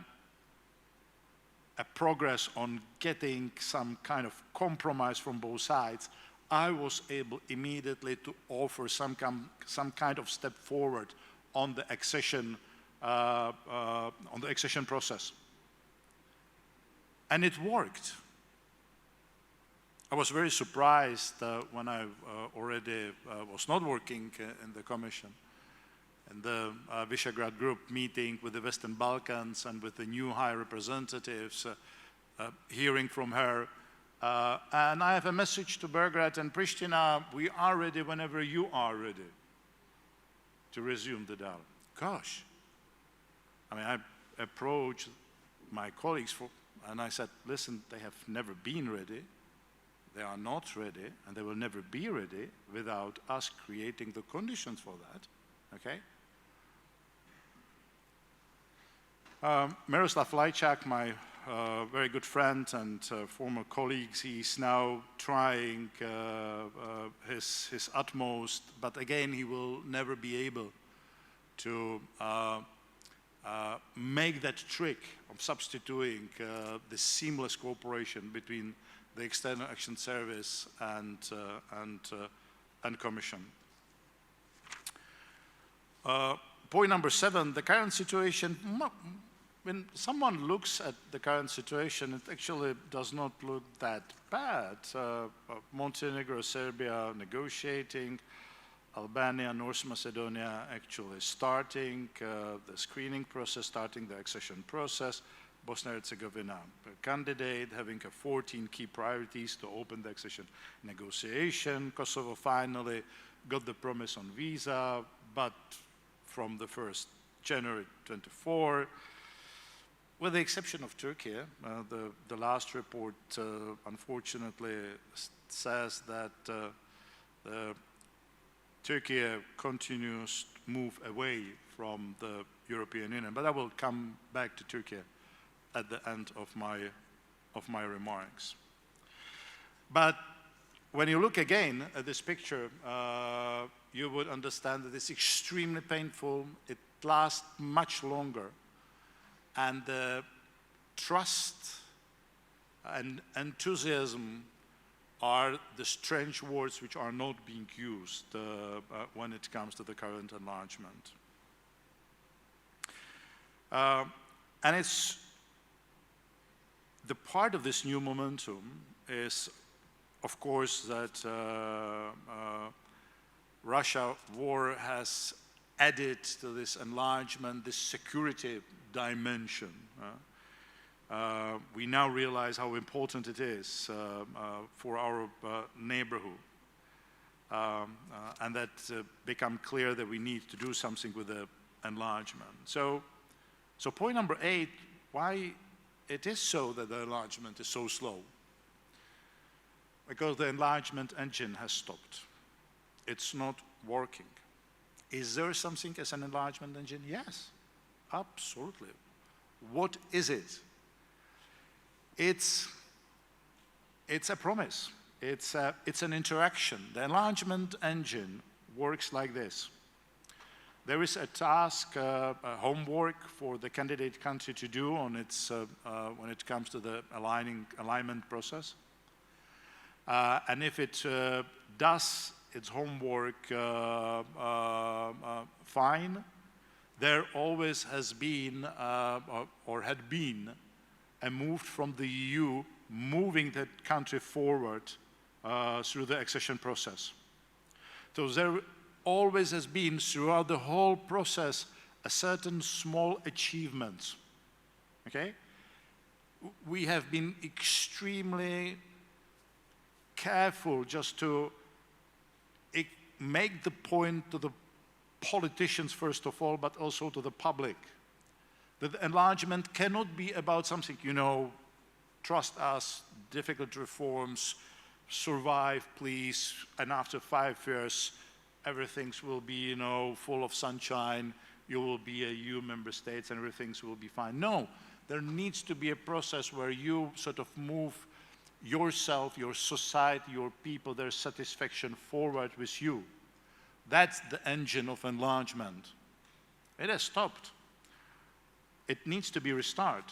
progress on getting some kind of compromise from both sides, I was able immediately to offer some kind of step forward on the accession process. And it worked. I was very surprised when I already was not working in the Commission, in the Visegrad Group meeting with the Western Balkans and with the new High Representatives, hearing from her. And I have a message to Belgrade and Pristina: we are ready whenever you are ready to resume the dialogue. Gosh. I mean, I approached my colleagues and I said, listen, they have never been ready. They are not ready, and they will never be ready without us creating the conditions for that, okay? Miroslav Lajčák, my very good friend and former colleague, he's now trying his utmost, but again, he will never be able to make that trick of substituting the seamless cooperation between the External Action Service and Commission. Point number 7, the current situation. When someone looks at the current situation, it actually does not look that bad. Montenegro, Serbia negotiating, Albania, North Macedonia actually starting the screening process, starting the accession process. Bosnia-Herzegovina, a candidate, having 14 key priorities to open the accession negotiation. Kosovo finally got the promise on visa, but from the 1st January 24, with the exception of Turkey, the last report unfortunately says that Turkey continues to move away from the European Union, but I will come back to Turkey at the end of my remarks. But when you look again at this picture, you would understand that it's extremely painful. It lasts much longer. And the trust and enthusiasm are the strange words which are not being used when it comes to the current enlargement. And it's the part of this new momentum is, of course, that Russia war has added to this enlargement, this security dimension. We now realize how important it is for our neighborhood. and that become clear that we need to do something with the enlargement. So point number 8, why it is so that the enlargement is so slow. Because the enlargement engine has stopped. It's not working. Is there something as an enlargement engine? Yes, absolutely. What is it? It's a promise. It's an interaction. The enlargement engine works like this. There is a task, a homework for the candidate country to do on its, when it comes to the alignment process. And if it does its homework fine, there always has been or had been a move from the EU moving that country forward through the accession process. So there always has been throughout the whole process a certain small achievements. Okay? We have been extremely careful just to make the point to the politicians first of all, but also to the public, that the enlargement cannot be about something, you know, trust us, difficult reforms, survive please, and after 5 years everything will be, you know, full of sunshine, you will be a EU member state and everything will be fine. No, there needs to be a process where you sort of move yourself, your society, your people, their satisfaction forward with you. That's the engine of enlargement. It has stopped. It needs to be restarted.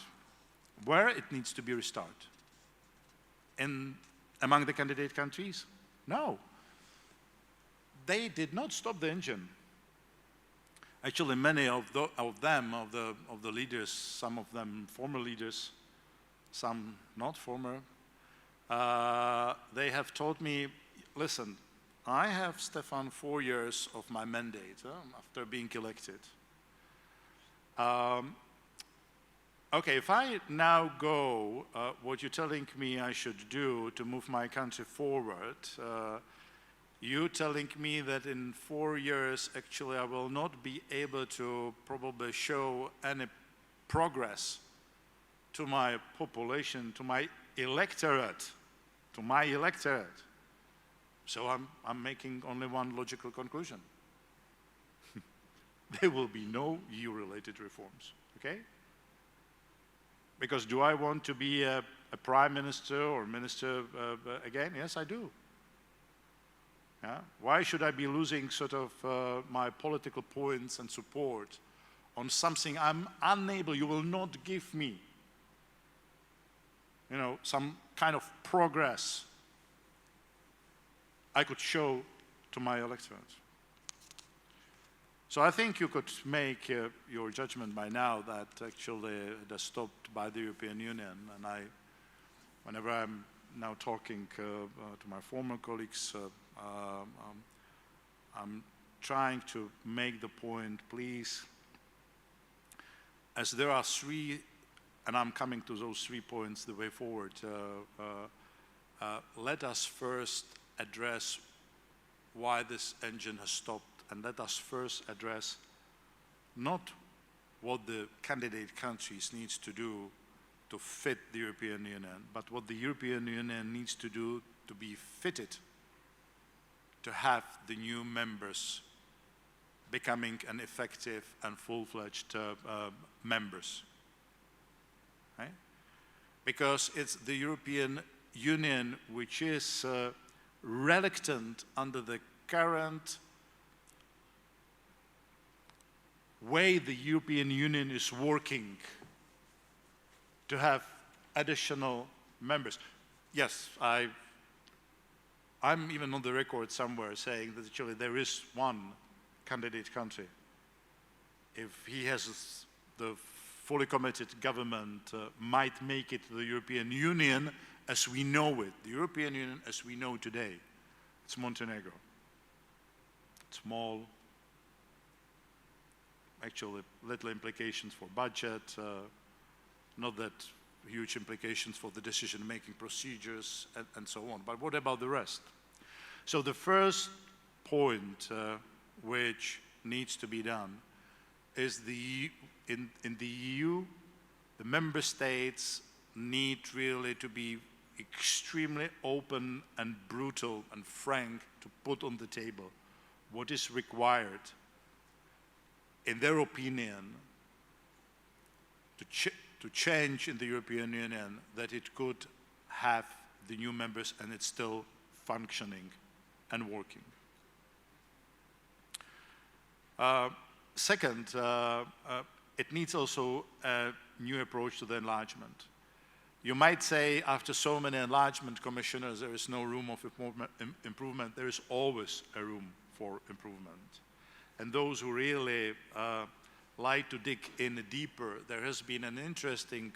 Where it needs to be restarted? Among the candidate countries? No. They did not stop the engine. Actually, many of the leaders, some of them former leaders, some not former, they have told me, listen, I have, Štefan, 4 years of my mandate after being elected. Okay, if I now go, what you're telling me I should do to move my country forward, you telling me that in 4 years, actually, I will not be able to probably show any progress to my population, to my electorate, So I'm making only one logical conclusion. There will be no EU-related reforms, okay? Because do I want to be a prime minister or minister again? Yes, I do. Yeah? Why should I be losing sort of my political points and support on something I'm unable, you will not give me, you know, some kind of progress I could show to my electorate. So I think you could make your judgment by now that actually it has stopped by the European Union. And whenever I'm now talking to my former colleagues, I'm trying to make the point, please, as there are 3, and I'm coming to those 3 points the way forward, let us first address why this engine has stopped, and let us first address not what the candidate countries needs to do to fit the European Union, but what the European Union needs to do to be fitted to have the new members becoming an effective and full-fledged members. Right? Because it's the European Union which is reluctant under the current way the European Union is working to have additional members. Yes, I'm even on the record somewhere saying that actually there is one candidate country. If he has the fully committed government, might make it the European Union as we know it, the European Union as we know today. It's Montenegro. Small, actually little implications for budget, not that huge implications for the decision-making procedures and so on. But what about the rest? So the first point which needs to be done is in the EU, the member states need really to be extremely open and brutal and frank to put on the table what is required, in their opinion, to change in the European Union, that it could have the new members and it's still functioning and working. Second, it needs also a new approach to the enlargement. You might say, after so many enlargement commissioners, there is no room of improvement. There is always a room for improvement. And those who really like to dig in deeper, there has been an interesting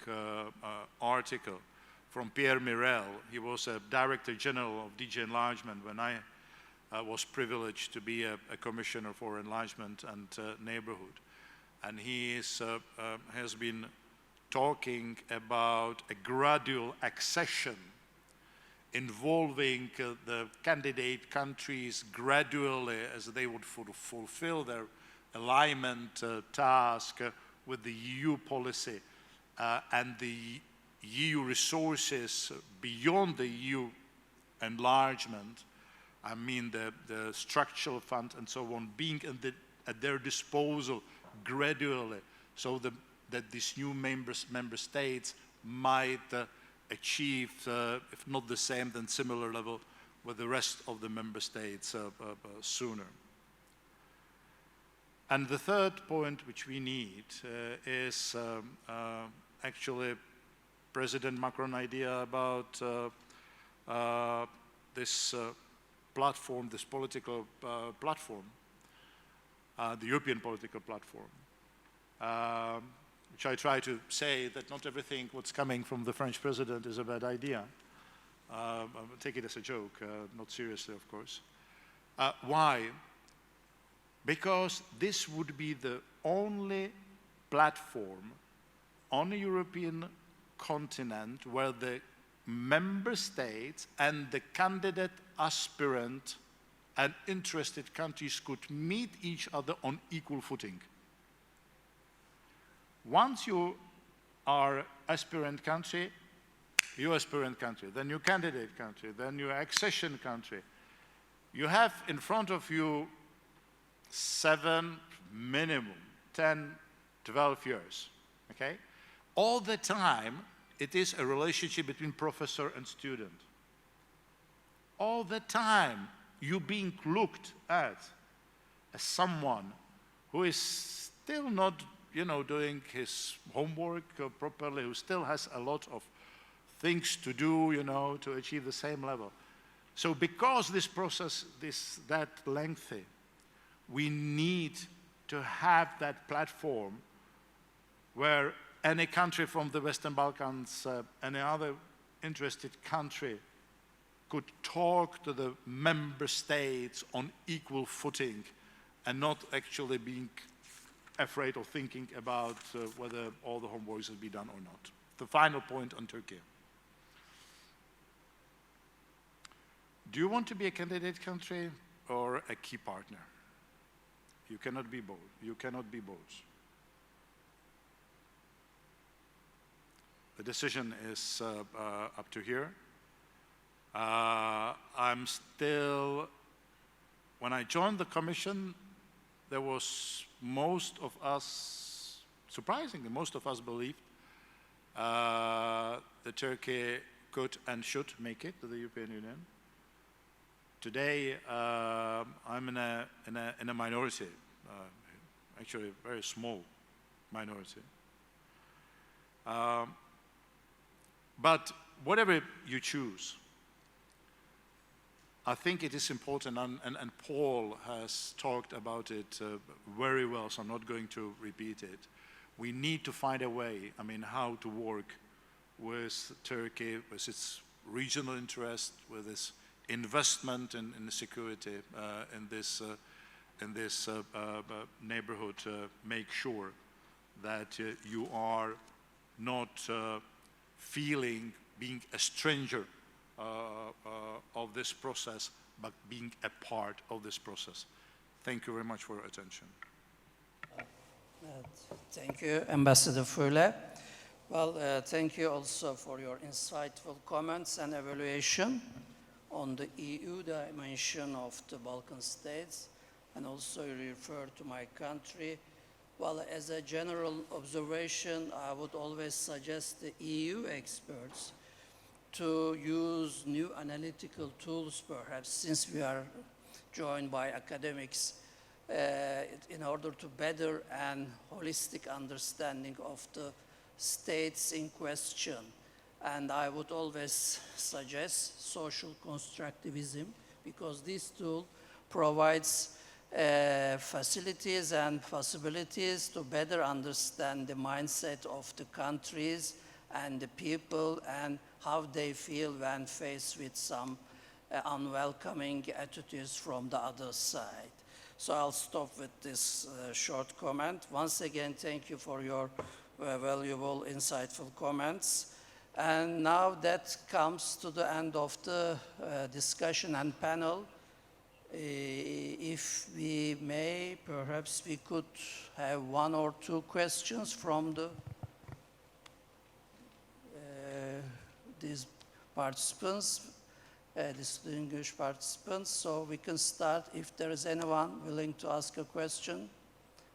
article from Pierre Mirel. He was a Director General of DG Enlargement when I was privileged to be a Commissioner for Enlargement and Neighbourhood. And he has been talking about a gradual accession involving the candidate countries gradually as they would fulfill their alignment task with the EU policy and the EU resources beyond the EU enlargement. I mean the structural fund and so on being at their disposal gradually, so that these new member states might achieve, if not the same, then similar level with the rest of the member states sooner. And the third point which we need is actually President Macron's idea about this platform, this political platform, the European political platform, which I try to say that not everything what's coming from the French president is a bad idea. I'll take it as a joke, not seriously, of course. Why? Because this would be the only platform on a European continent where the member states and the candidate, aspirant, and interested countries could meet each other on equal footing. Once you are aspirant country, you aspirant country, then you candidate country, then you accession country. You have in front of you 7, minimum 10, 12 years, okay? All the time, it is a relationship between professor and student. All the time, you being looked at as someone who is still not, doing his homework properly, who still has a lot of things to do, to achieve the same level. So because this process is that lengthy, we need to have that platform where any country from the Western Balkans, any other interested country could talk to the member states on equal footing and not actually being afraid of thinking about whether all the homework will be done or not. The final point on Turkey. Do you want to be a candidate country or a key partner? You cannot be both. You cannot be both. The decision is up to here. I'm still, when I joined the Commission, there was most of us, surprisingly, most of us believed that Turkey could and should make it to the European Union. Today, I'm in a minority, actually a very small minority. But whatever you choose, I think it is important, and Paul has talked about it very well, so I'm not going to repeat it. We need to find a way, how to work with Turkey, with its regional interest, with its investment in the security in this neighborhood, make sure that you are not being a stranger of this process, but being a part of this process. Thank you very much for your attention. Thank you, Ambassador Füle. Well, thank you also for your insightful comments and evaluation on the EU dimension of the Balkan states, and also you refer to my country. Well, as a general observation, I would always suggest the EU experts to use new analytical tools, perhaps, since we are joined by academics, in order to better and holistic understanding of the states in question. And I would always suggest social constructivism, because this tool provides facilities and possibilities to better understand the mindset of the countries and the people and how they feel when faced with some unwelcoming attitudes from the other side. So I'll stop with this short comment. Once again, thank you for your valuable, insightful comments. And now that comes to the end of the discussion and panel. If we may, perhaps we could have one or two questions from these participants, distinguished participants. So we can start if there is anyone willing to ask a question.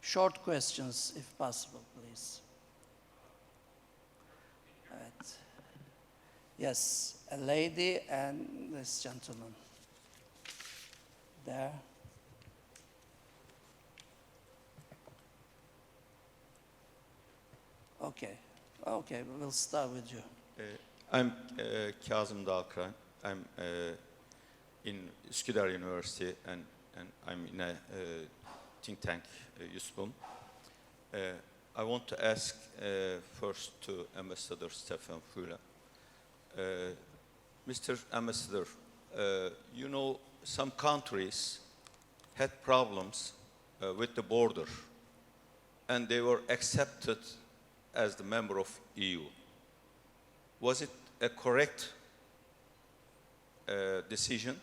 Short questions, if possible, please. Right. Yes, a lady and this gentleman. There. Okay, we'll start with you. I'm Kazım Dalkıran. I'm in Üsküdar University and I'm in a think tank, USPUM. I want to ask first to Ambassador Štefan Füle. Mr. Ambassador, you know, some countries had problems with the border and they were accepted as the member of EU. Was it a correct decision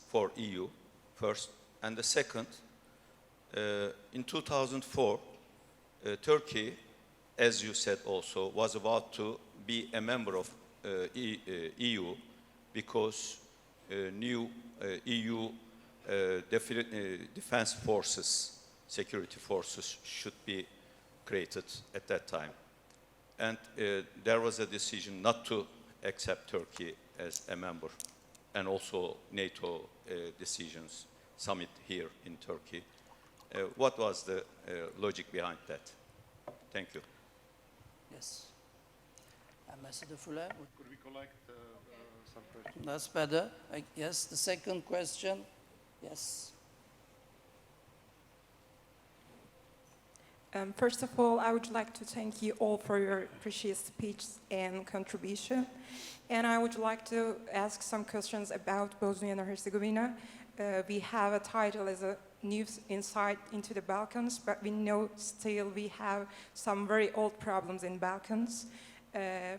for EU, first? And the second, in 2004, Turkey, as you said also, was about to be a member of EU because new EU defense forces, security forces should be created at that time. And there was a decision not to accept Turkey as a member, and also NATO decisions, summit here in Turkey. What was the logic behind that? Thank you. Yes. Ambassador Füle? Could we collect some questions? That's better. Yes, the second question. Yes. First of all, I would like to thank you all for your precious speech and contribution. And I would like to ask some questions about Bosnia and Herzegovina. We have a title as a news insight into the Balkans, but we know still we have some very old problems in Balkans.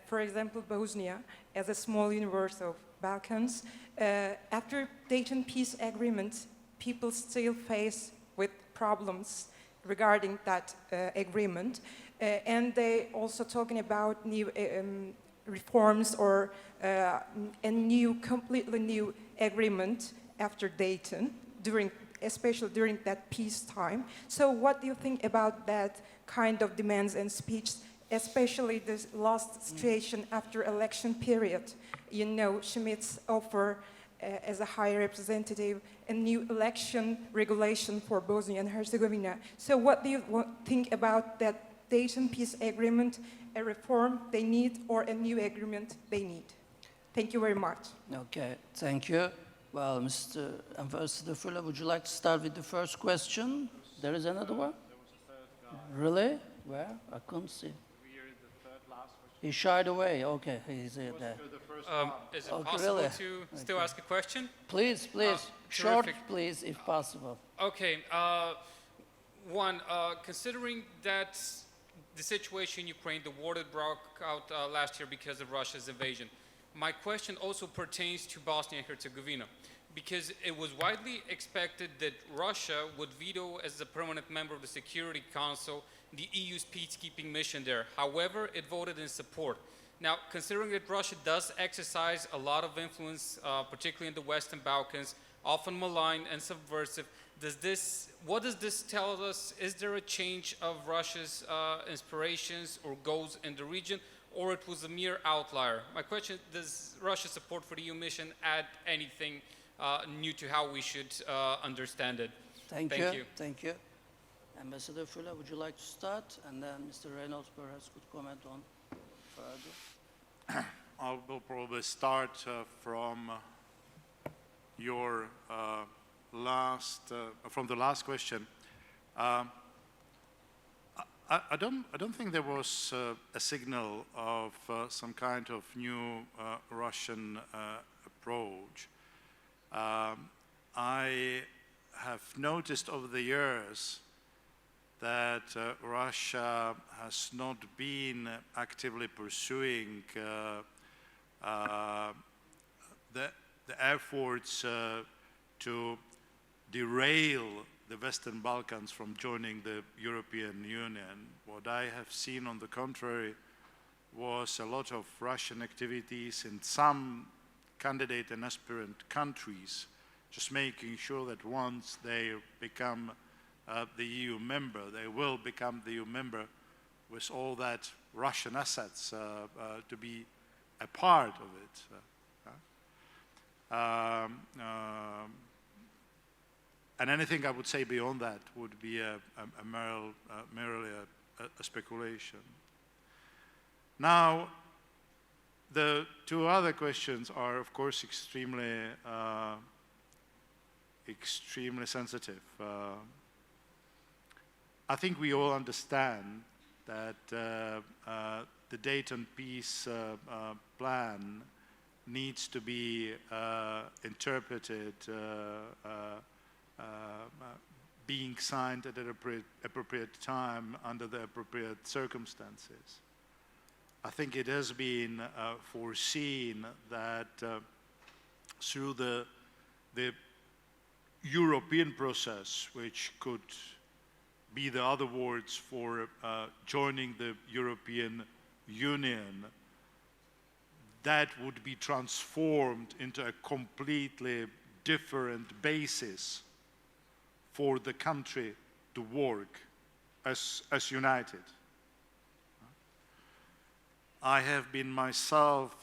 For example, Bosnia, as a small universe of Balkans, after Dayton Peace Agreement, people still face with problems regarding that agreement. And they also talking about new reforms or a completely new agreement after Dayton, especially during that peace time. So what do you think about that kind of demands and speech, especially this last situation after election period? You know, Schmidt's offer as a high representative, a new election regulation for Bosnia and Herzegovina. So what do you think about that Dayton Peace Agreement, a reform they need or a new agreement they need? Thank you very much. Okay, thank you. Well, Mr. Ambassador Füle, would you like to start with the first question? There is another one? There was a third guy. Really? Where? I couldn't see. We are the third last question. He shied away. Okay, he's there. The first one. Is it Okay, possible really? to still ask a question? Please, short, Terrific. please, if possible. Okay. One, considering that the situation in Ukraine, the war that broke out last year because of Russia's invasion, my question also pertains to Bosnia and Herzegovina. because it was widely expected that Russia would veto as a permanent member of the Security Council the EU's peacekeeping mission there. However, it voted in support. Now, considering that Russia does exercise a lot of influence, particularly in the Western Balkans, often malign and subversive, what does this tell us? Is there a change of Russia's inspirations or goals in the region, or it was a mere outlier? My question, does Russia's support for the EU mission add anything new to how we should understand it? Thank you. Thank you. Ambassador Füle, would you like to start? And then Mr. Reynolds perhaps could comment on further. I will probably start from your from the last question. I don't think there was a signal of some kind of new Russian approach. I have noticed over the years that Russia has not been actively pursuing the efforts to derail the Western Balkans from joining the European Union. What I have seen, on the contrary, was a lot of Russian activities in some candidate and aspirant countries, just making sure that once they become the EU member, they will become the EU member with all that Russian assets to be a part of it. And anything I would say beyond that would be merely a speculation. Now, the two other questions are, of course, extremely sensitive. I think we all understand that the Dayton peace plan needs to be interpreted, being signed at an appropriate time under the appropriate circumstances. I think it has been foreseen that through the European process, which could be the other words for joining the European Union, that would be transformed into a completely different basis for the country to work as united. I have been myself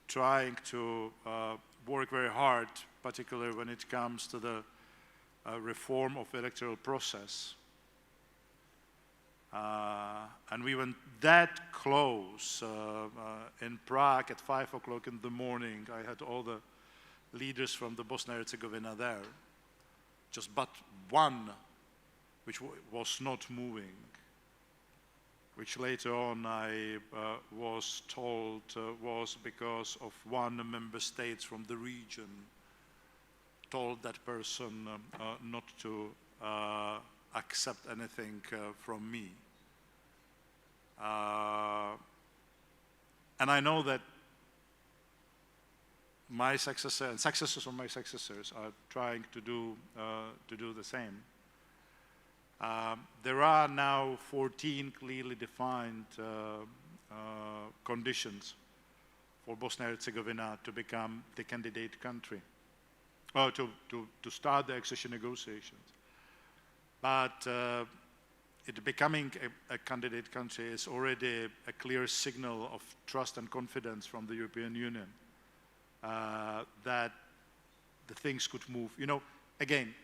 trying to work very hard, particularly when it comes to the reform of electoral process. And we went that close in Prague at 5 o'clock in the morning. I had all the leaders from the Bosnia-Herzegovina there, just but one which was not moving, which later on I was told was because of one member state from the region told that person not to accept anything from me. And I know that my successor and successors of my successors are trying to do the same. There are now 14 clearly defined conditions for Bosnia-Herzegovina to become the candidate country, or to start the accession negotiations. But it becoming a candidate country is already a clear signal of trust and confidence from the European Union that the things could move. You know, again,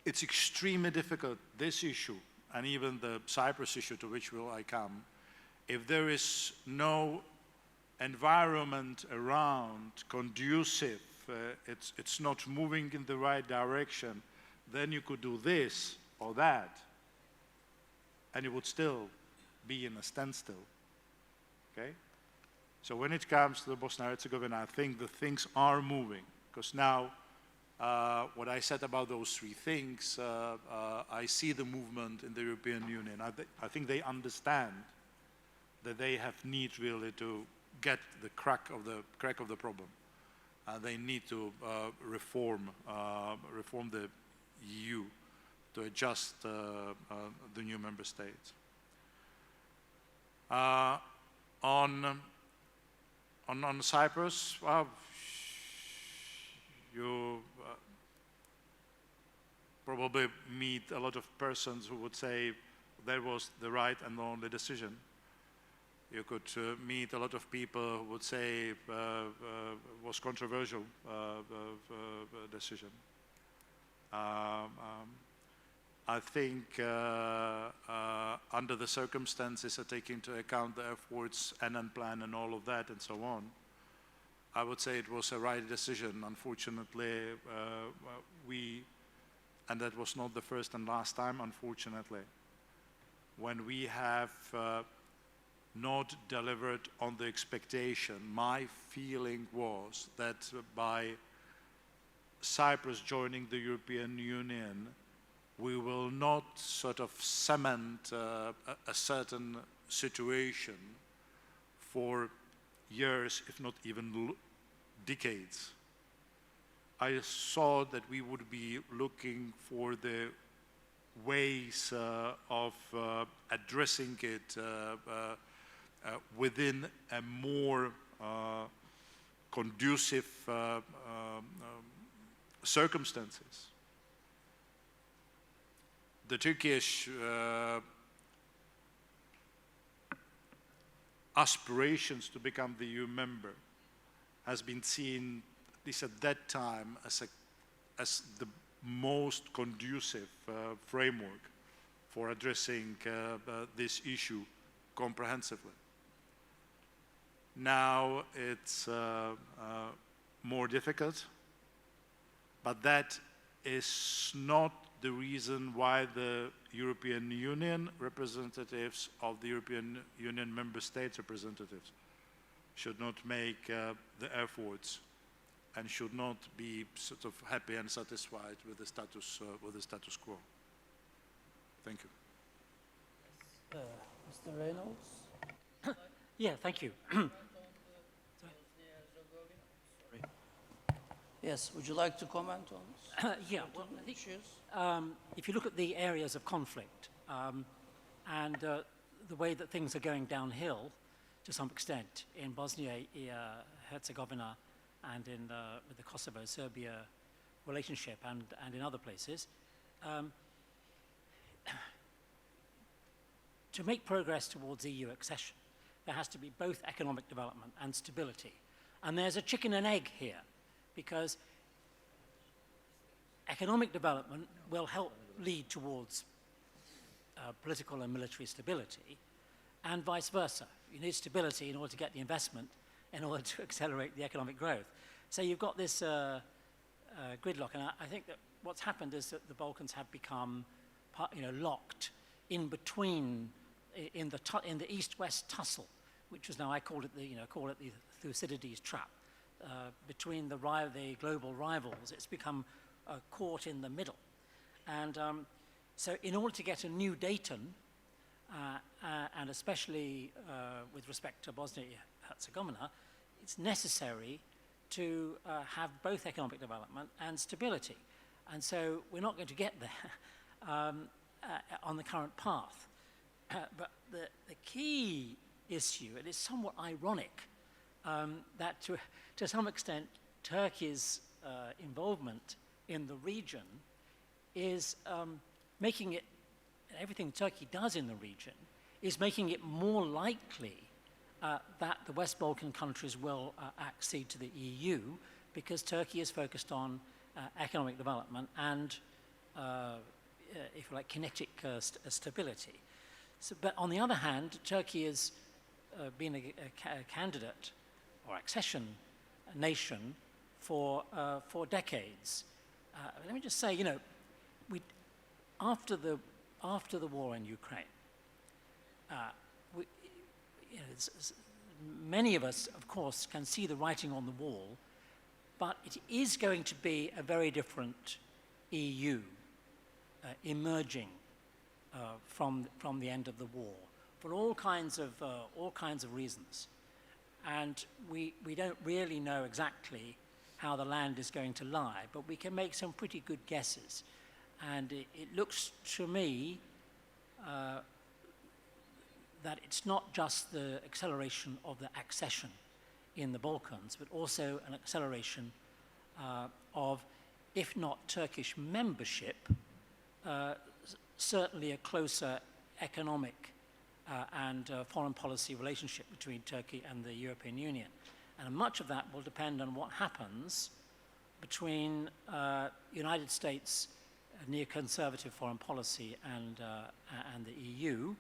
it's extremely difficult, this issue, and even the Cyprus issue to which will I come, if there is no environment around conducive, it's not moving in the right direction, then you could do this or that, and you would still be in a standstill, okay? So when it comes to the Bosnia-Herzegovina, I think the things are moving, because now what I said about those three things, I see the movement in the European Union. I think they understand that they have need really to get the crack of the problem. they need to reform the EU to adjust the new member states. On Cyprus, you probably meet a lot of persons who would say that was the right and only decision. You could meet a lot of people who would say was controversial decision. I think under the circumstances, taking into account the efforts, NN plan and all of that and so on, I would say it was a right decision. Unfortunately, and that was not the first and last time, unfortunately, when we have not delivered on the expectation. My feeling was that by Cyprus joining the European Union, we will not sort of cement a certain situation for years, if not even decades. I saw that we would be looking for the ways of addressing it within a more conducive circumstances. The Turkish aspirations to become the EU member has been seen, at least at that time, as the most conducive framework for addressing this issue comprehensively. Now it's more difficult, but that is not the reason why the European Union representatives of the European Union member states representatives should not make the efforts and should not be sort of happy and satisfied with the status quo. Thank you. Mr. Reynolds? Yeah, thank you. Yes, would you like to comment on Yeah, well, I think issues? if you look at the areas of conflict and the way that things are going downhill to some extent in Bosnia, Herzegovina, and in with the Kosovo-Serbia relationship and in other places, to make progress towards EU accession, there has to be both economic development and stability. And there's a chicken and egg here, because economic development will help lead towards political and military stability, and vice versa. You need stability in order to get the investment in order to accelerate the economic growth. So you've got this gridlock, and I think that what's happened is that the Balkans have become, locked in between, in the East-West tussle, which is now, I call it the Thucydides trap. Between the global rivals, it's become caught in the middle. And so in order to get a new Dayton, and especially with respect to Bosnia-Herzegovina, it's necessary to have both economic development and stability. And so we're not going to get there on the current path. But the key issue, and it's somewhat ironic, that to some extent Turkey's involvement in the region is making it, everything Turkey does in the region is making it more likely that the West Balkan countries will accede to the EU, because Turkey is focused on economic development and, if you like, kinetic stability. So, but on the other hand, Turkey has been a candidate or accession nation for decades. Let me just say, after the war in Ukraine, many of us, of course, can see the writing on the wall, but it is going to be a very different EU emerging from the end of the war for all kinds of reasons, and we don't really know exactly how the land is going to lie, but we can make some pretty good guesses. And it looks to me that it's not just the acceleration of the accession in the Balkans, but also an acceleration of, if not Turkish membership, certainly a closer economic and foreign policy relationship between Turkey and the European Union. And much of that will depend on what happens between United States neoconservative foreign policy and the EU,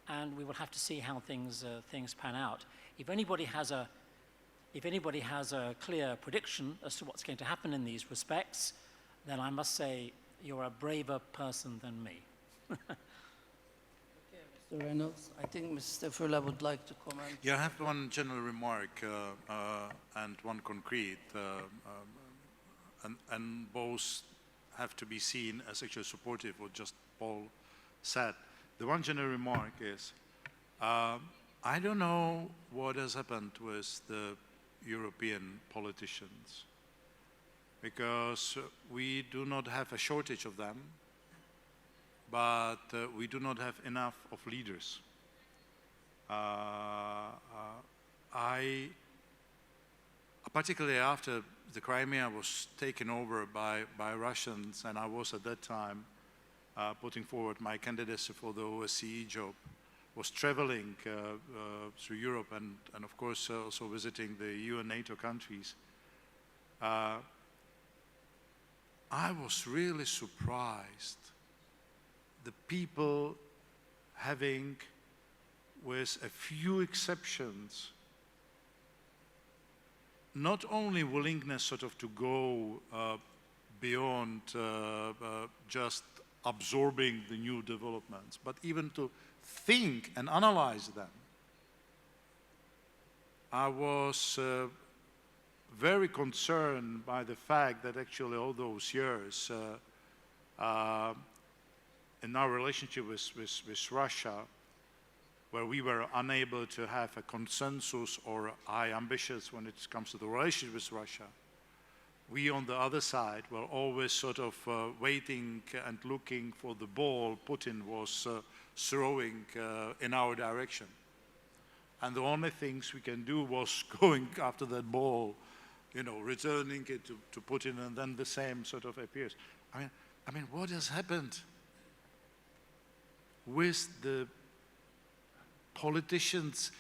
and we will have to see how things pan out. If anybody has a clear prediction as to what's going to happen in these respects, then I must say you're a braver person than me. Mr. Reynolds, I think Mr. Füle would like to comment. Yeah, I have one general remark and one concrete, and both have to be seen as actually supportive of what just Paul said. The one general remark is, I don't know what has happened with the European politicians, because we do not have a shortage of them, but we do not have enough of leaders. Particularly after the Crimea was taken over by Russians, and I was at that time putting forward my candidacy for the OSCE job, was traveling through Europe and of course also visiting the EU and NATO countries. I was really surprised the people having, with a few exceptions, not only willingness sort of to go beyond just absorbing the new developments, but even to think and analyze them. I was very concerned by the fact that actually all those years in our relationship with Russia, where we were unable to have a consensus or high ambitions when it comes to the relationship with Russia, we on the other side were always sort of waiting and looking for the ball Putin was throwing in our direction. And the only things we can do was going after that ball, you know, returning it to Putin, and then the same sort of appears. I mean, what has happened with the politicians?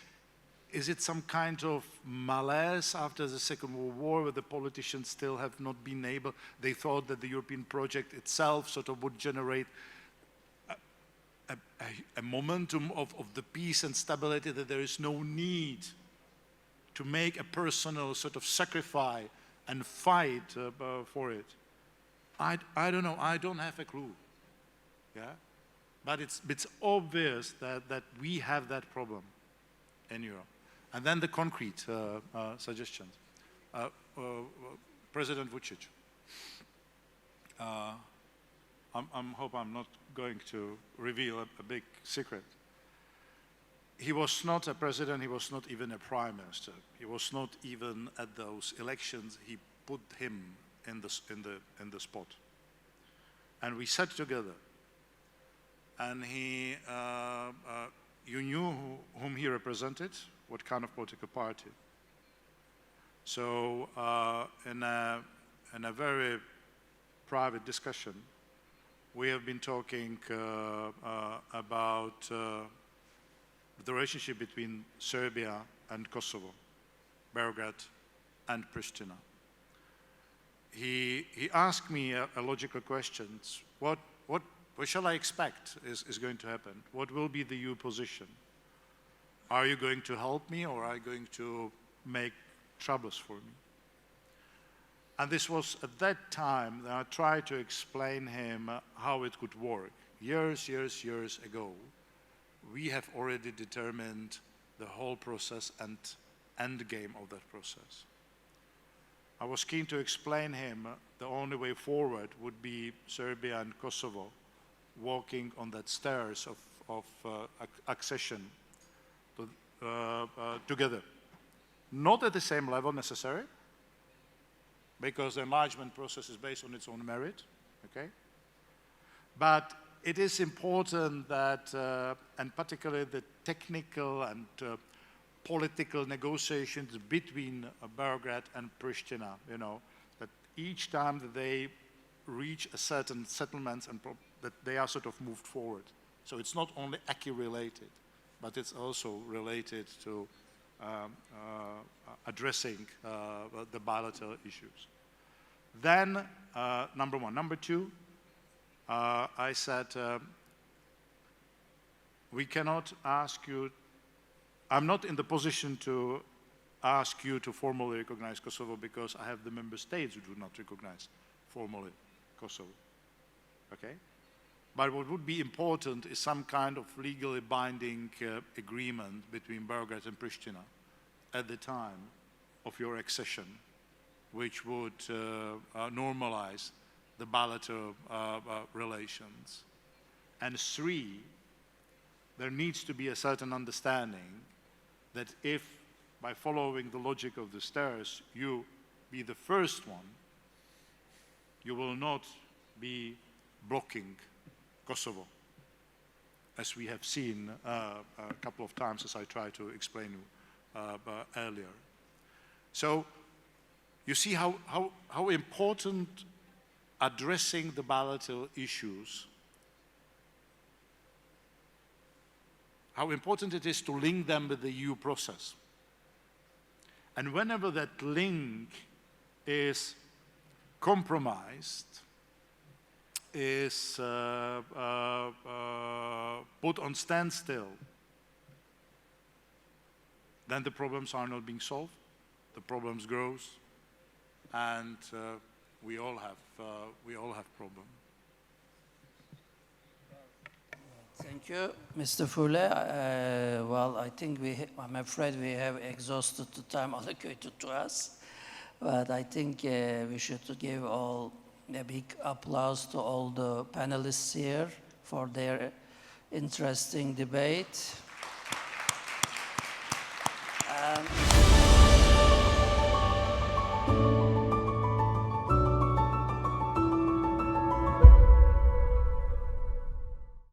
Is it some kind of malaise after the Second World War, where the politicians still have not been able, they thought that the European project itself sort of would generate a momentum of the peace and stability, that there is no need to make a personal sort of sacrifice and fight for it? I don't know, I don't have a clue, yeah? But it's obvious that we have that problem in Europe. And then the concrete suggestions. President Vučić. I hope I'm not going to reveal a big secret. He was not a president, he was not even a prime minister. He was not even at those elections. He put him in the spot. And we sat together. And he, you knew whom he represented, what kind of political party. So in a very private discussion, we have been talking about the relationship between Serbia and Kosovo, Belgrade and Pristina. He asked me a logical question: what shall I expect is going to happen? What will be the EU position? Are you going to help me, or are you going to make troubles for me? And this was at that time that I tried to explain him how it could work. Years ago, we have already determined the whole process and end game of that process. I was keen to explain him the only way forward would be Serbia and Kosovo walking on that stairs of accession together. Not at the same level necessarily, because the enlargement process is based on its own merit, okay? But it is important that, and particularly the technical and political negotiations between Belgrade and Pristina, you know, that each time that they reach a certain settlements and that they are sort of moved forward. So it's not only acquis related, but it's also related to addressing the bilateral issues. Then, number one. Number two, I said, we cannot ask you, I'm not in the position to ask you to formally recognize Kosovo because I have the member states who do not recognize formally Kosovo, okay? But what would be important is some kind of legally binding agreement between Belgrade and Pristina at the time of your accession, which would normalize the bilateral relations. And three, there needs to be a certain understanding that if, by following the logic of the stairs, you be the first one, you will not be blocking Kosovo, as we have seen a couple of times, as I tried to explain earlier. So you see how important addressing the bilateral issues, how important it is to link them with the EU process. And whenever that link is compromised, is put on standstill, then the problems are not being solved, the problems grows, and we all have problems. Thank you, Mr. Füle. Well, I think I'm afraid we have exhausted the time allocated to us, but I think we should give a big applause to all the panelists here for their interesting debate.